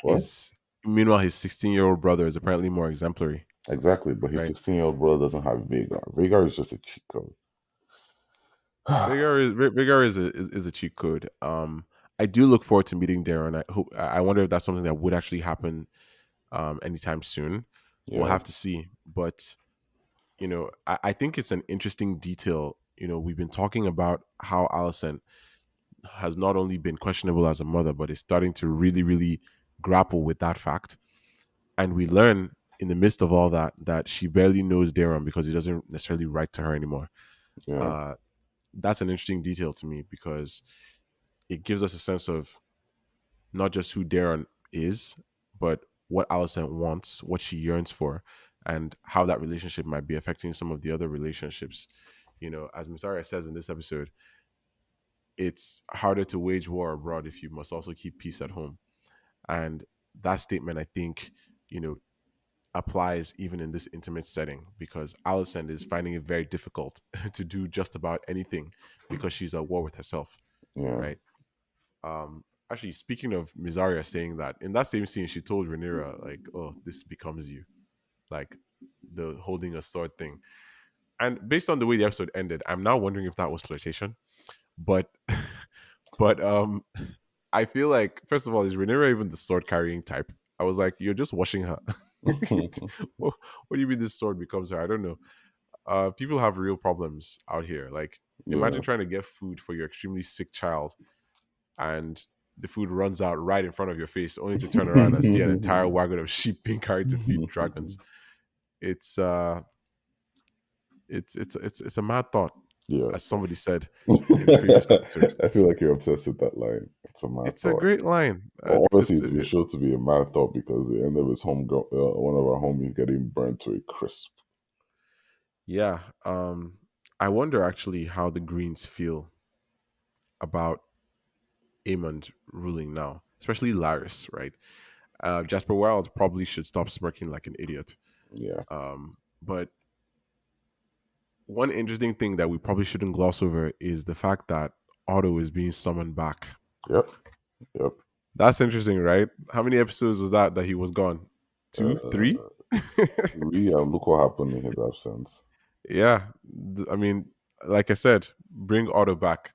What? is meanwhile his 16-year-old brother is apparently more exemplary, Exactly, but his right? 16-year-old brother doesn't have Vagar. Vagar is just a cheat code. Vigar is a cheat code. I do look forward to meeting Darren. I wonder if that's something that would actually happen anytime soon. We'll Yeah, have to see. But I think it's an interesting detail. We've been talking about how Allison has not only been questionable as a mother, but is starting to really, really grapple with that fact. And we learn in the midst of all that she barely knows Darren because he doesn't necessarily write to her anymore. yeah, Uh, that's an interesting detail to me because it gives us a sense of not just who Darren is, but what Allison wants, what she yearns for, and how that relationship might be affecting some of the other relationships. As Misaria says in this episode, it's harder to wage war abroad if you must also keep peace at home. And that statement, I think, you know, applies even in this intimate setting because Allison is finding it very difficult to do just about anything because she's at war with herself, yeah. right? Actually, speaking of Misaria saying that, in that same scene, she told Rhaenyra, like, oh, this becomes you, like the holding a sword thing. And based on the way the episode ended, I'm now wondering if that was flirtation. But but I feel like first of all, is Rhaenyra even the sword carrying type? I was like, you're just washing her. What do you mean this sword becomes her? I don't know. People have real problems out here. Like, Yeah. imagine trying to get food for your extremely sick child and the food runs out right in front of your face, only to turn around and see an entire wagon of sheep being carried to feed dragons. It's it's a mad thought, Yeah. as somebody said in the previous episode. I feel like you're obsessed with that line. It's a mad It's a thought. great line. Well, honestly, it's been shown to be a mad thought because the end of his one of our homies getting burnt to a crisp. Yeah. I wonder actually how the Greens feel about Aemond ruling now, especially Laris, right? Jasper Wild probably should stop smirking like an idiot. Yeah. But one interesting thing that we probably shouldn't gloss over is the fact that Otto is being summoned back. Yep. Yep. That's interesting, right? How many episodes was that he was gone? Two, Uh, three? look what happened in his absence. Yeah. I mean, like I said, bring Otto back.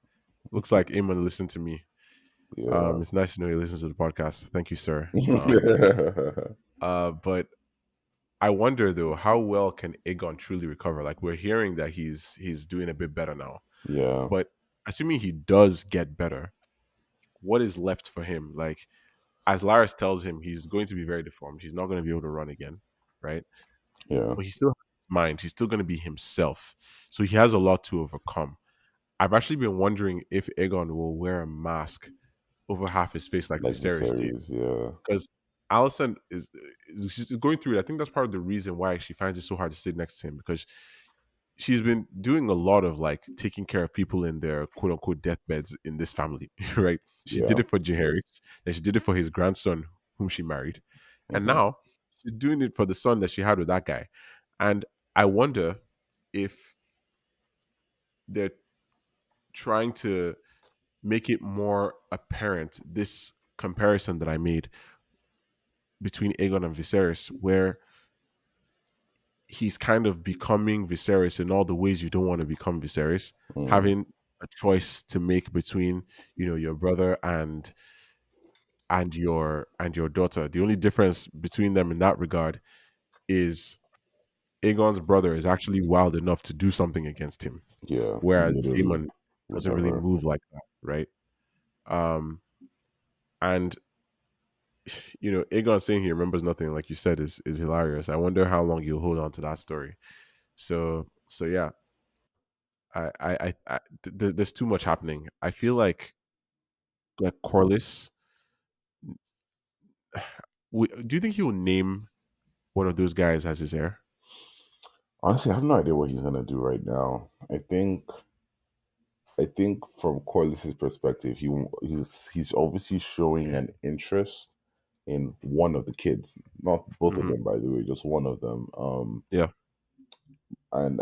Looks like Eamon listened to me. Yeah. It's nice to know he listens to the podcast. Thank you, sir. But I wonder though, how well can Aegon truly recover? Like we're hearing that he's doing a bit better now. Yeah. But assuming he does get better, what is left for him? Like as Laris tells him, he's going to be very deformed. He's not going to be able to run again, right? Yeah. But he still has his mind. He's still going to be himself. So he has a lot to overcome. I've actually been wondering if Aegon will wear a mask over half his face like Like the Viserys did, series. Yeah. because Allison is she's going through it. I think that's part of the reason why she finds it so hard to sit next to him because she's been doing a lot of like taking care of people in their quote unquote deathbeds in this family, right? She did Yeah. it for Jaehaerys, then she did it for his grandson, whom she married, and Hmm. now she's doing it for the son that she had with that guy. And I wonder if they're trying to make it more apparent this comparison that I made between Aegon and Viserys, where he's kind of becoming Viserys in all the ways you don't want to become Viserys, Mm. having a choice to make between your brother and your daughter. The only difference between them in that regard is Aegon's brother is actually wild enough to do something against him, Yeah. whereas Literally. Daemon doesn't really Whatever. move like that, right? And Aegon saying he remembers nothing, like you said, is hilarious. I wonder how long he'll hold on to that story. So yeah, there's too much happening. I feel like Corliss. Do you think he will name one of those guys as his heir? Honestly, I have no idea what he's gonna do right now. I think from Corliss's perspective, he's obviously showing an interest in one of the kids, not both of Hmm. them, by the way, just one of them. Yeah. And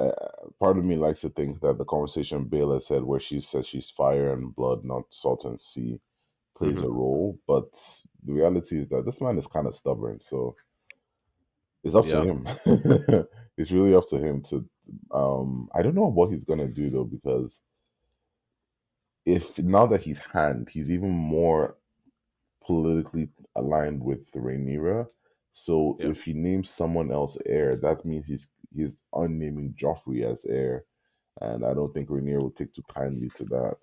part of me likes to think that the conversation Bela said, where she says she's fire and blood, not salt and sea, plays Hmm. a role. But the reality is that this man is kind of stubborn, so it's up to Yeah. him. It's really up to him to. I don't know what he's gonna do though, because if now that he's even more politically aligned with Rhaenyra. So Yeah. if he names someone else heir, that means he's unnaming Joffrey as heir, and I don't think Rhaenyra will take too kindly to that.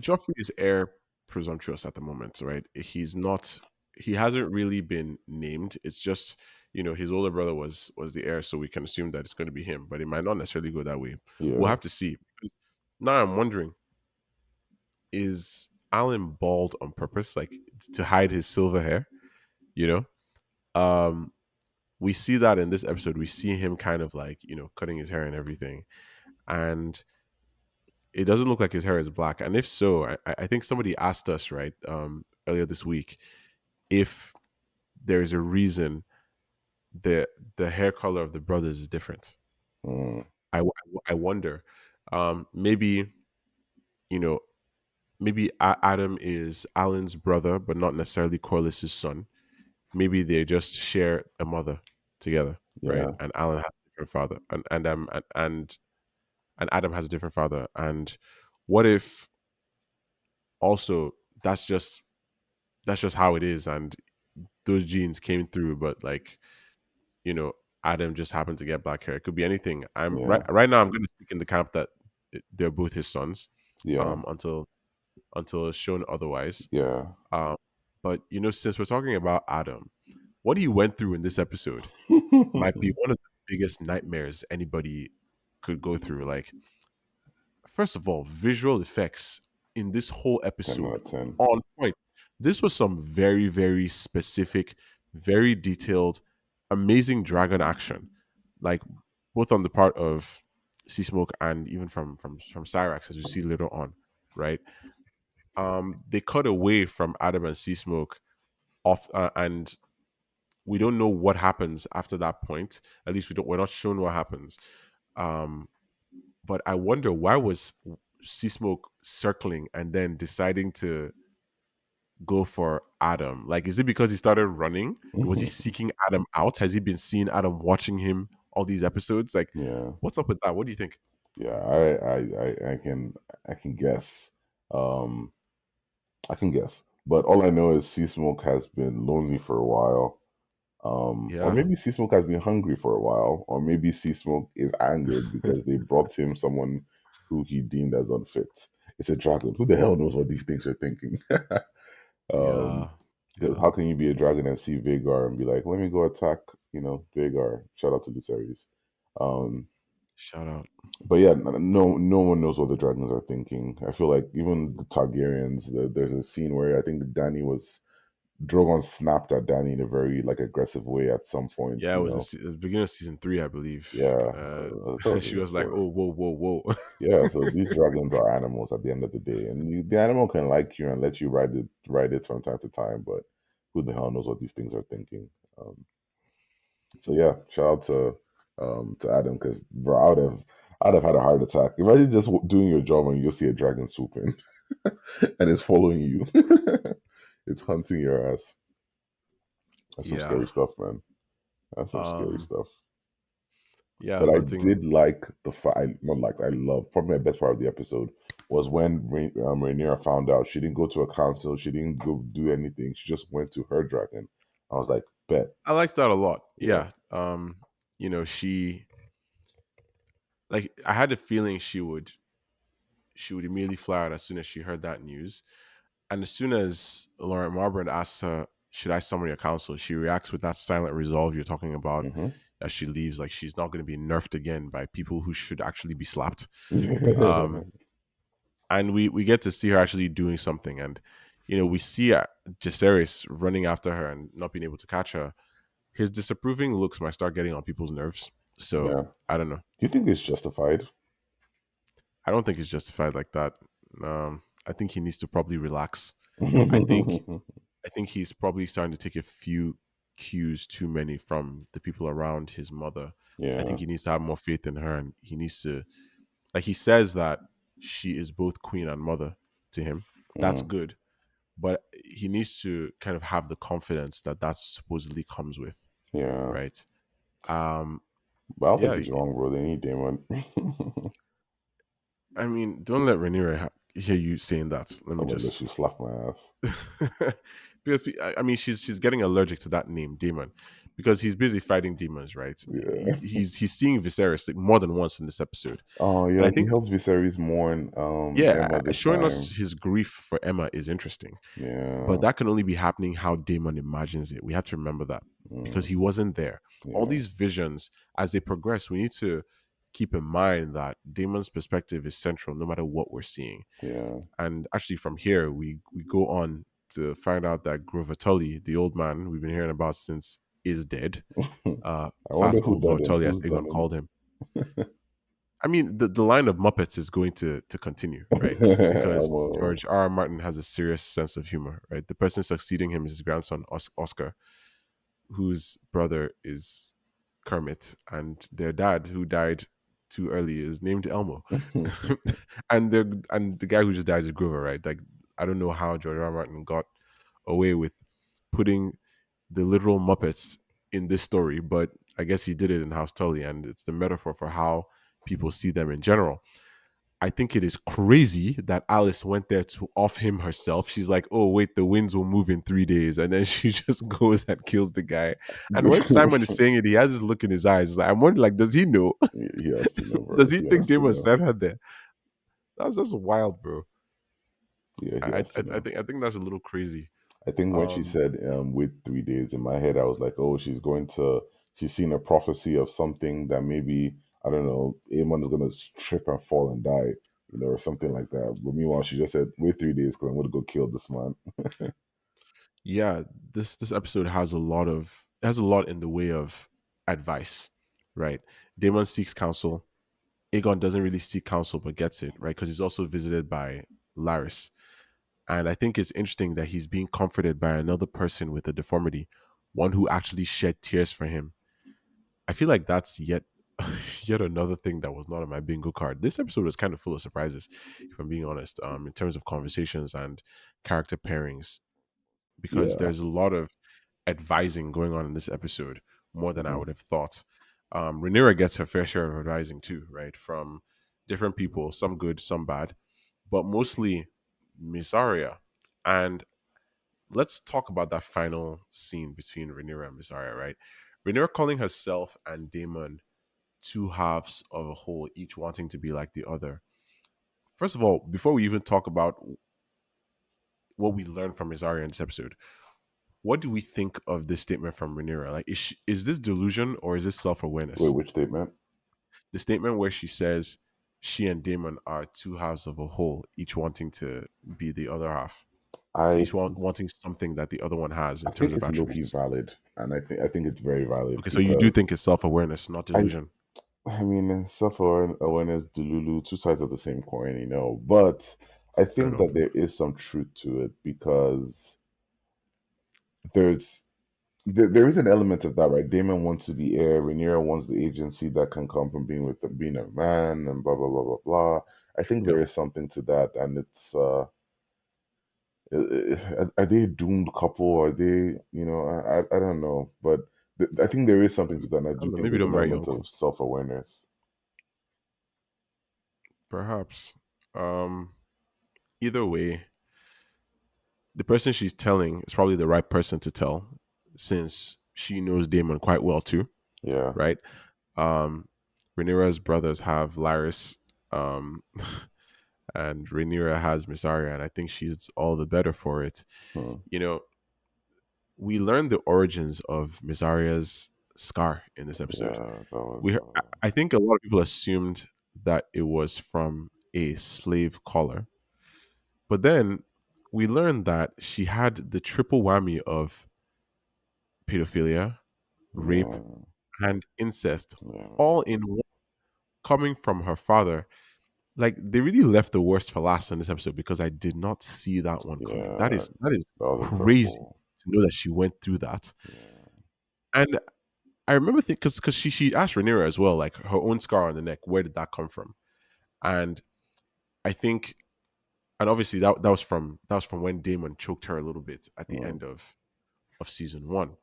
Joffrey is heir presumptuous at the moment, right? He's not. He hasn't really been named. It's just his older brother was the heir, so we can assume that it's going to be him. But it might not necessarily go that way. We'll Yeah. have to see. Now I'm wondering: is Alan bald on purpose, like to hide his silver hair? You know, we see that in this episode. We see him kind of like cutting his hair and everything, and it doesn't look like his hair is black. And if so, I think somebody asked us right earlier this week if there's a reason the the hair color of the brothers is different. Mm, I wonder. Maybe you know maybe Adam is Alan's brother, but not necessarily Corliss's son. Maybe they just share a mother together, right? yeah. And Alan has a different father, and Adam has a different father. And what if also that's just how it is, and those genes came through, but like you know Adam just happened to get black hair. It could be anything. I'm right Yeah. right now. I'm going to stick in the camp that they're both his sons, Yeah. until it's shown otherwise. Yeah. Um, but since we're talking about Adam, what he went through in this episode might be one of the biggest nightmares anybody could go through. Like, first of all, visual effects in this whole 10 out episode of 10. on point. This was some very, very specific, very detailed, amazing dragon action, like both on the part of Sea Smoke and even from Cyrax, as we see later on, right? They cut away from Adam and Sea Smoke off, and we don't know what happens after that point. At least we're not shown what happens. Um, but I wonder, why was Sea Smoke circling and then deciding to go for Adam? Like, is it because he started running? Was he seeking Adam out? Has he been seeing Adam watching him all these episodes? Like, Yeah. what's up with that? What do you think? Yeah. I can guess. Um, I can guess. But all I know is Sea Smoke has been lonely for a while. Or Yeah, maybe Sea Smoke has been hungry for a while, or maybe Sea Smoke is angered because they brought him someone who he deemed as unfit. It's a dragon. Who the hell knows what these things are thinking? um, yeah, because yeah. how can you be a dragon and see Vagar and be like, let me go attack, Vagar? Shout out to the series. Um, Shout out. but yeah, no one knows what the dragons are thinking. I feel like even the Targaryens, there's a scene where I think Danny was Drogon snapped at Danny in a very like aggressive way at some point. Yeah, it was the beginning of season 3, I believe. Yeah, I thought it was She even was like, four. "Oh, whoa, whoa, whoa." Yeah, so these dragons are animals at the end of the day, and the animal can like you and let you ride it from time to time, but who the hell knows what these things are thinking? So yeah, shout out to Adam because bro, I'd have had a heart attack. Imagine just doing your job and you see a dragon swooping and it's following you, it's hunting your ass. That's some Yeah. scary stuff, man. That's some scary Um. stuff. Yeah. But I Hunting. did like the fact, not like I love probably my best part of the episode was when Rhaenyra found out she didn't go to a council, she didn't go do anything, she just went to her dragon. I was like, bet, I liked that a lot. yeah, Yeah. She like. I had a feeling she would immediately fly out as soon as she heard that news. And as soon as Lauren Marburn asks her, "Should I summon your council?" she reacts with that silent resolve you're talking about. hmm As she leaves, like she's not going to be nerfed again by people who should actually be slapped. yeah, Um, and we get to see her actually doing something, and we see Jaceres running after her and not being able to catch her. His disapproving looks might start getting on people's nerves. So yeah. I don't know. Do you think it's justified? I don't think it's justified like that. I think he needs to probably relax. I think I think he's probably starting to take a few cues too many from the people around his mother. I Yeah, think he needs to have more faith in her, and he needs to, like, he says that she is both queen and mother to him. That's mm, good, but he needs to kind of have the confidence that that supposedly comes with, yeah. right? Um, But I don't think yeah, he's wrong, bro. They need Daemon. I mean, don't let Rhaenyra hear you saying that. Let me I'm gonna just literally slap my ass. because I mean she's getting allergic to that name, Demon, because he's busy fighting demons, right? Yeah. He's seeing Viserys like more than once in this episode, Oh and yeah, I he think, helped Viserys mourn yeah, Emma this showing us time. his grief for Emma is interesting, but Yeah. that can only be happening how Damon imagines it. We have to remember that because Mm, he wasn't there. All yeah. these visions, as they progress, we need to keep in mind that Damon's perspective is central no matter what we're seeing. Yeah. And actually, from here, we go on to find out that Grover Tully, the old man we've been hearing about since, is dead. I wonder who Fastball done Grover him. Tully, as Who's done Aegon him? called him. I mean, the line of Muppets is going to continue, right? Because George R. R. Martin has a serious sense of humor, right? The person succeeding him is his grandson, Oscar, whose brother is Kermit, and their dad, who died too early, is named Elmo, and the guy who just died is Grover, right? Like, I don't know how George R. R. Martin got away with putting the literal Muppets in this story, but I guess he did it in House Tully, and it's the metaphor for how people see them in general. I think it is crazy that Alice went there to off him herself. She's like, "Oh wait, the winds will move in 3 days," and then she just goes and kills the guy. And when Simon is saying it, he has this look in his eyes. Like, I'm wondering, like, does he know? He has to know, bro. Does he He think has to Damon know. sent her there? That's wild, bro. Yeah, he I, I has to I know. think I think that's a little crazy. I think when she Um, said wait 3 days in my head, I was like, oh, she's seen a prophecy of something that maybe, I don't know, Aemon is gonna trip and fall and die, or something like that. But meanwhile, she just said, wait 3 days because I'm gonna go kill this man. yeah, this episode has a lot in the way of advice, right? Damon seeks counsel. Aegon doesn't really seek counsel but gets it, right? Because he's also visited by Laris. And I think it's interesting that he's being comforted by another person with a deformity, one who actually shed tears for him. I feel like that's yet another thing that was not on my bingo card. This episode was kind of full of surprises, if I'm being honest, in terms of conversations and character pairings, because Yeah. there's a lot of advising going on in this episode, more than I hmm would have thought. Rhaenyra gets her fair share of advising too, right? From different people, some good, some bad, but mostly Mysaria. And let's talk about that final scene between Rhaenyra and Mysaria, right? Rhaenyra calling herself and Daemon two halves of a whole, each wanting to be like the other. First of all, before we even talk about what we learned from Mysaria in this episode, what do we think of this statement from Rhaenyra? Like, is this delusion or is this self Wait, awareness? which statement? The statement where she says she and Damon are two halves of a whole, each wanting to be the other half. I She's wanting something that the other one has I in terms think of it's low key attributes. valid, and I think it's very valid Okay, so you do because think it's self awareness, not I delusion. I mean, self awareness, Delulu, two sides of the same coin, you know. But I Fair think enough. that there is some truth to it because there's there is an element of that, right? Damon wants to be heir. Rhaenyra wants the agency that can come from being a man, and blah blah blah blah blah. I think Yep. there is something to that, and it's are they a doomed couple? Are they, you know, I don't know, but I think there is something to that. And I I do don't know. think Maybe there's don't an marry your element of uncle. self awareness. Perhaps. Um. Either way, the person she's telling is probably the right person to tell, since she knows Damon quite well too, Yeah. right? Um, Rhaenyra's brothers have Laris, um, and Rhaenyra has Mysaria, and I think she's all the better for it. Hmm. You know, we learned the origins of Mysaria's scar in this episode. Yeah, that was. I think a lot of people assumed that it was from a slave collar, but then we learned that she had the triple whammy of pedophilia, rape, Yeah, and incest, yeah, all in one, coming from her father. Like they really left the worst for last in this episode because I did not see that one coming. yeah. That is That was crazy incredible. to know that she went through that. Yeah. And I remember thinking because she asked Rhaenyra as well, like her own scar on the neck, where did that come from? And I think, and obviously that was from when Daemon choked her a little bit at the Hmm. end of season one.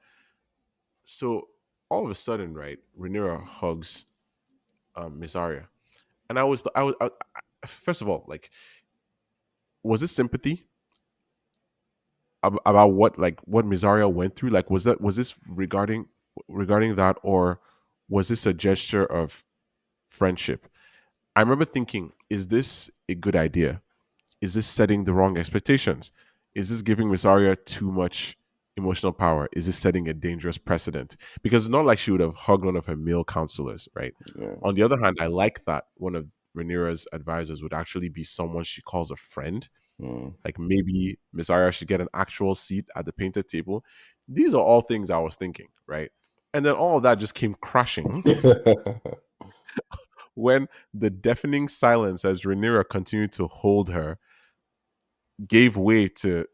So all of a sudden, right, Rhaenyra hugs Miss Arya, and first of all, like, was it sympathy about what Mizaria went through? Like, was this regarding that, or was this a gesture of friendship? I remember thinking, is this a good idea? Is this setting the wrong expectations? Is this giving Misaria too much emotional power? Is this setting a dangerous precedent? Because it's not like she would have hugged one of her male counselors, right? Yeah. On the other hand, I like that one of Rhaenyra's advisors would actually be someone she calls a friend. Hmm. Like maybe Miss Arya should get an actual seat at the painted table. These are all things I was thinking, right? And then all of that just came crashing when the deafening silence as Rhaenyra continued to hold her gave way to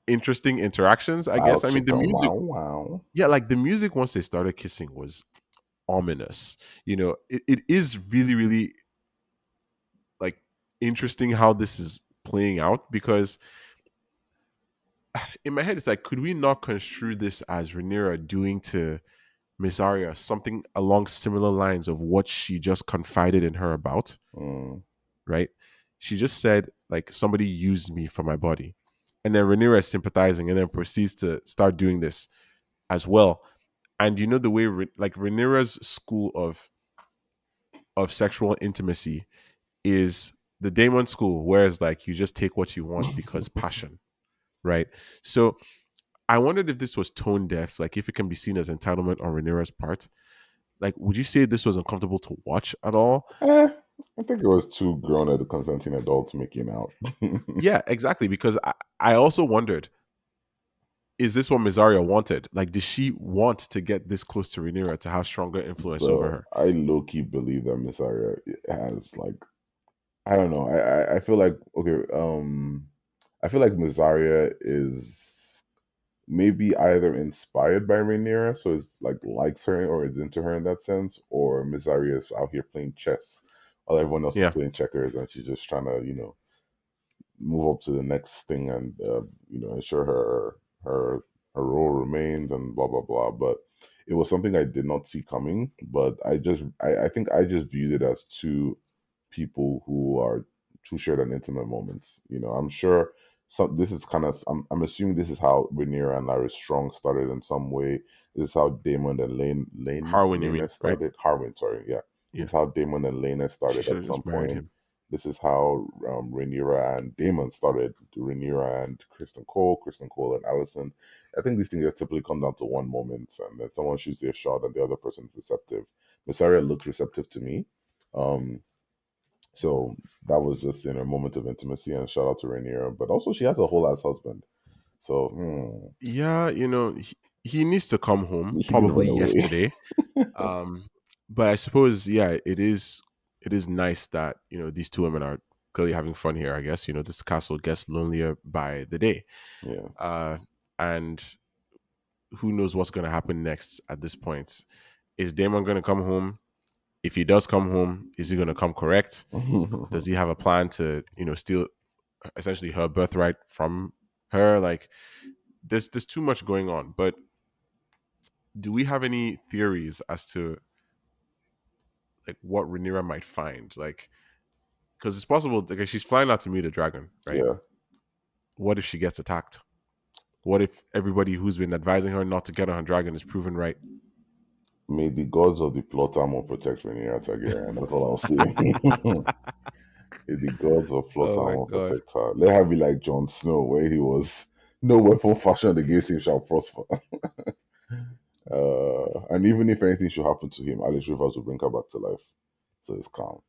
interesting interactions, I Wow, guess. I mean, the chicken, music, wow, wow. yeah, like the music once they started kissing was ominous. You know, it is really, really like interesting how this is playing out because in my head, it's like, could we not construe this as Rhaenyra doing to Miss Arya something along similar lines of what she just confided in her about, Hmm. right? She just said, like, somebody used me for my body. And then Rhaenyra is sympathizing and then proceeds to start doing this as well. And you know the way like Rhaenyra's school of sexual intimacy is the Daemon school, whereas like you just take what you want because passion, right? So I wondered if this was tone deaf, like if it can be seen as entitlement on Rhaenyra's part. Like, would you say this was uncomfortable to watch at all? Eh, I think it was two grown consenting adults making out. Yeah, exactly. Because I also wondered, is this what Mizaria wanted? Like, did she want to get this close to Rhaenyra to have stronger influence over Bro, her? I low key believe that Miss Arya has like I don't know. I feel like okay. I feel like Misaria is maybe either inspired by Rhaenyra, so it's like likes her or is into her in that sense, or Misaria is out here playing chess while everyone else is Yeah, playing checkers, and she's just trying to move up to the next thing and ensure her role remains and blah blah blah. But it was something I did not see coming. But I think I just viewed it as two people who shared an intimate moments. I'm sure some this is kind of I'm assuming this is how Rhaenyra and Larry Strong started in some way. This is how Damon and Harwin, you Lena mean, right? started. Harwin, sorry, yeah. Yeah, This is how Damon and Lena she started should at have some just married point. him. This is how Rhaenyra and Damon started. Rhaenyra and Kristen Cole and Allison. I think these things typically come down to one moment, and then someone shoots their shot, and the other person is receptive. Mysaria looked receptive to me. Um, So that was just in a moment of intimacy, and shout out to Rhaenyra. But also, she has a whole ass husband. So Yeah, he needs to come home he didn't probably run away. yesterday. Um, but I suppose, yeah, it is nice that these two women are clearly having fun here. I guess this castle gets lonelier by the day, Yeah. uh, and who knows what's going to happen next at this point. Is Daemon going to come home? If he does come home, is he going to come correct? Does he have a plan to steal essentially her birthright from her? Like, there's too much going on. But do we have any theories as to like what Rhaenyra might find? Like, because it's possible, like, she's flying out to meet a dragon, right? Yeah. What if she gets attacked? What if everybody who's been advising her not to get on her dragon is proven right? May the gods of the Plotamon protect Rhaenyra Targaryen. That's all I'll say. May the gods of Oh my Plotamon god, protect her. Let her be like Jon Snow, where he was no weapon fashioned against him shall prosper. And even if anything should happen to him, Alice Rivers will bring her back to life. So it's calm.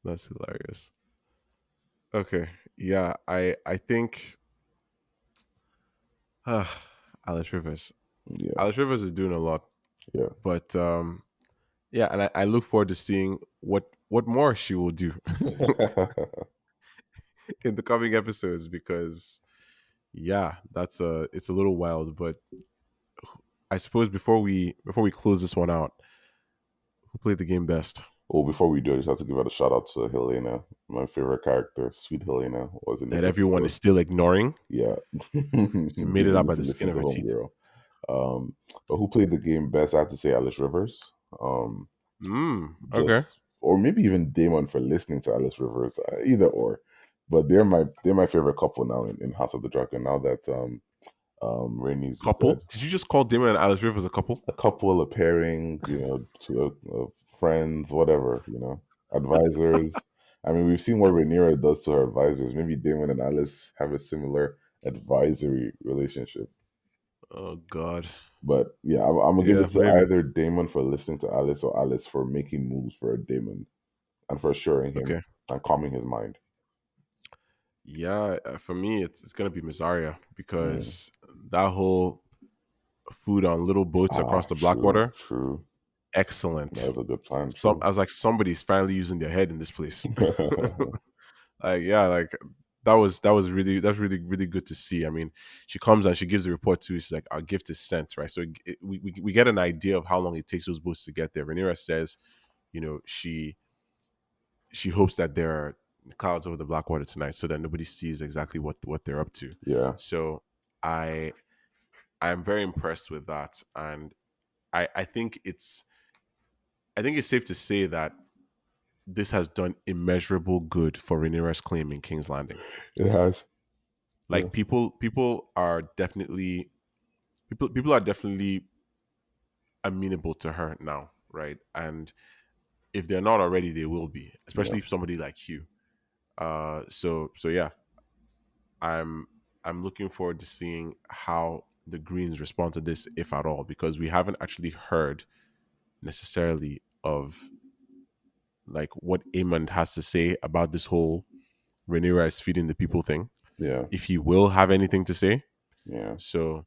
that's hilarious. Okay, yeah, I think Alice Rivers. Yeah. Alice Rivers is doing a lot, Yeah. but yeah, and I look forward to seeing what more she will do in the coming episodes because yeah, it's a little wild, but I suppose before we close this one out, who played the game best? Well, before we do, I just have to give out a shout out to Helena, my favorite character. Sweet Helena was in That this everyone is episode. still ignoring. Yeah. She made it People up need by to the skin listen of to her teeth. Homegirl. But who played the game best? I have to say Alice Rivers. Okay. Just or maybe even Damon for listening to Alice Rivers. Either or. But they're my favorite couple now in House of the Dragon. Now that Rhaenys is dead, Couple? Did you just call Damon and Alice Rivers a couple? a couple, a pairing, to friends, whatever, advisors. I mean, we've seen what Rhaenyra does to her advisors. Maybe Damon and Alice have a similar advisory relationship. Oh God. But yeah, I'm gonna give Yeah, it to maybe. either Damon for listening to Alice or Alice for making moves for Damon and for assuring him Okay. and calming his mind. Yeah, for me, it's gonna be Mysaria Mm. because that whole food on little boats across the True, Blackwater, true. That excellent. was a good plan. Some True. I was like, somebody's finally using their head in this place. Like, yeah, like that's really really good to see. I mean, she comes and she gives the report too. She's like, our gift is sent, right? So we get an idea of how long it takes those boats to get there. Rhaenyra says, she hopes that there are clouds over the Blackwater tonight, so that nobody sees exactly what they're up to. Yeah, So I I'm very impressed with that, and I think it's safe to say that this has done immeasurable good for Rhaenyra's claim in King's Landing. it has. Yeah, Like, people are definitely people are definitely amenable to her now, right? And if they're not already, they will be, yeah. especially somebody like Hugh. So yeah, I'm I'm looking forward to seeing how the Greens respond to this, if at all, because we haven't actually heard necessarily of like what Aemond has to say about this whole Rhaenyra is feeding the people thing. Yeah, If he will have anything to say. yeah. So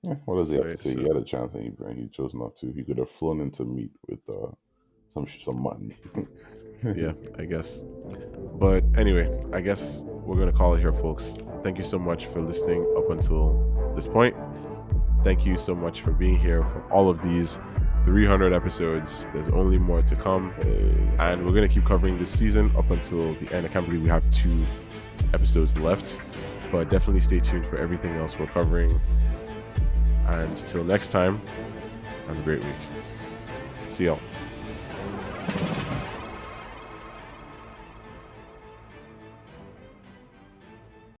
Yeah, what does he have so to say? He so had a chance and he chose not to. He could have flown in to meet with some mutton. yeah, I guess. But anyway, I guess we're gonna call it here, folks. Thank you so much for listening up until this point. Thank you so much for being here for all of these 300 episodes. There's only more to come, Hey, and we're gonna keep covering this season up until the end. I can't believe we have 2 episodes left, but definitely stay tuned for everything else we're covering. And till next time, have a great week. See y'all.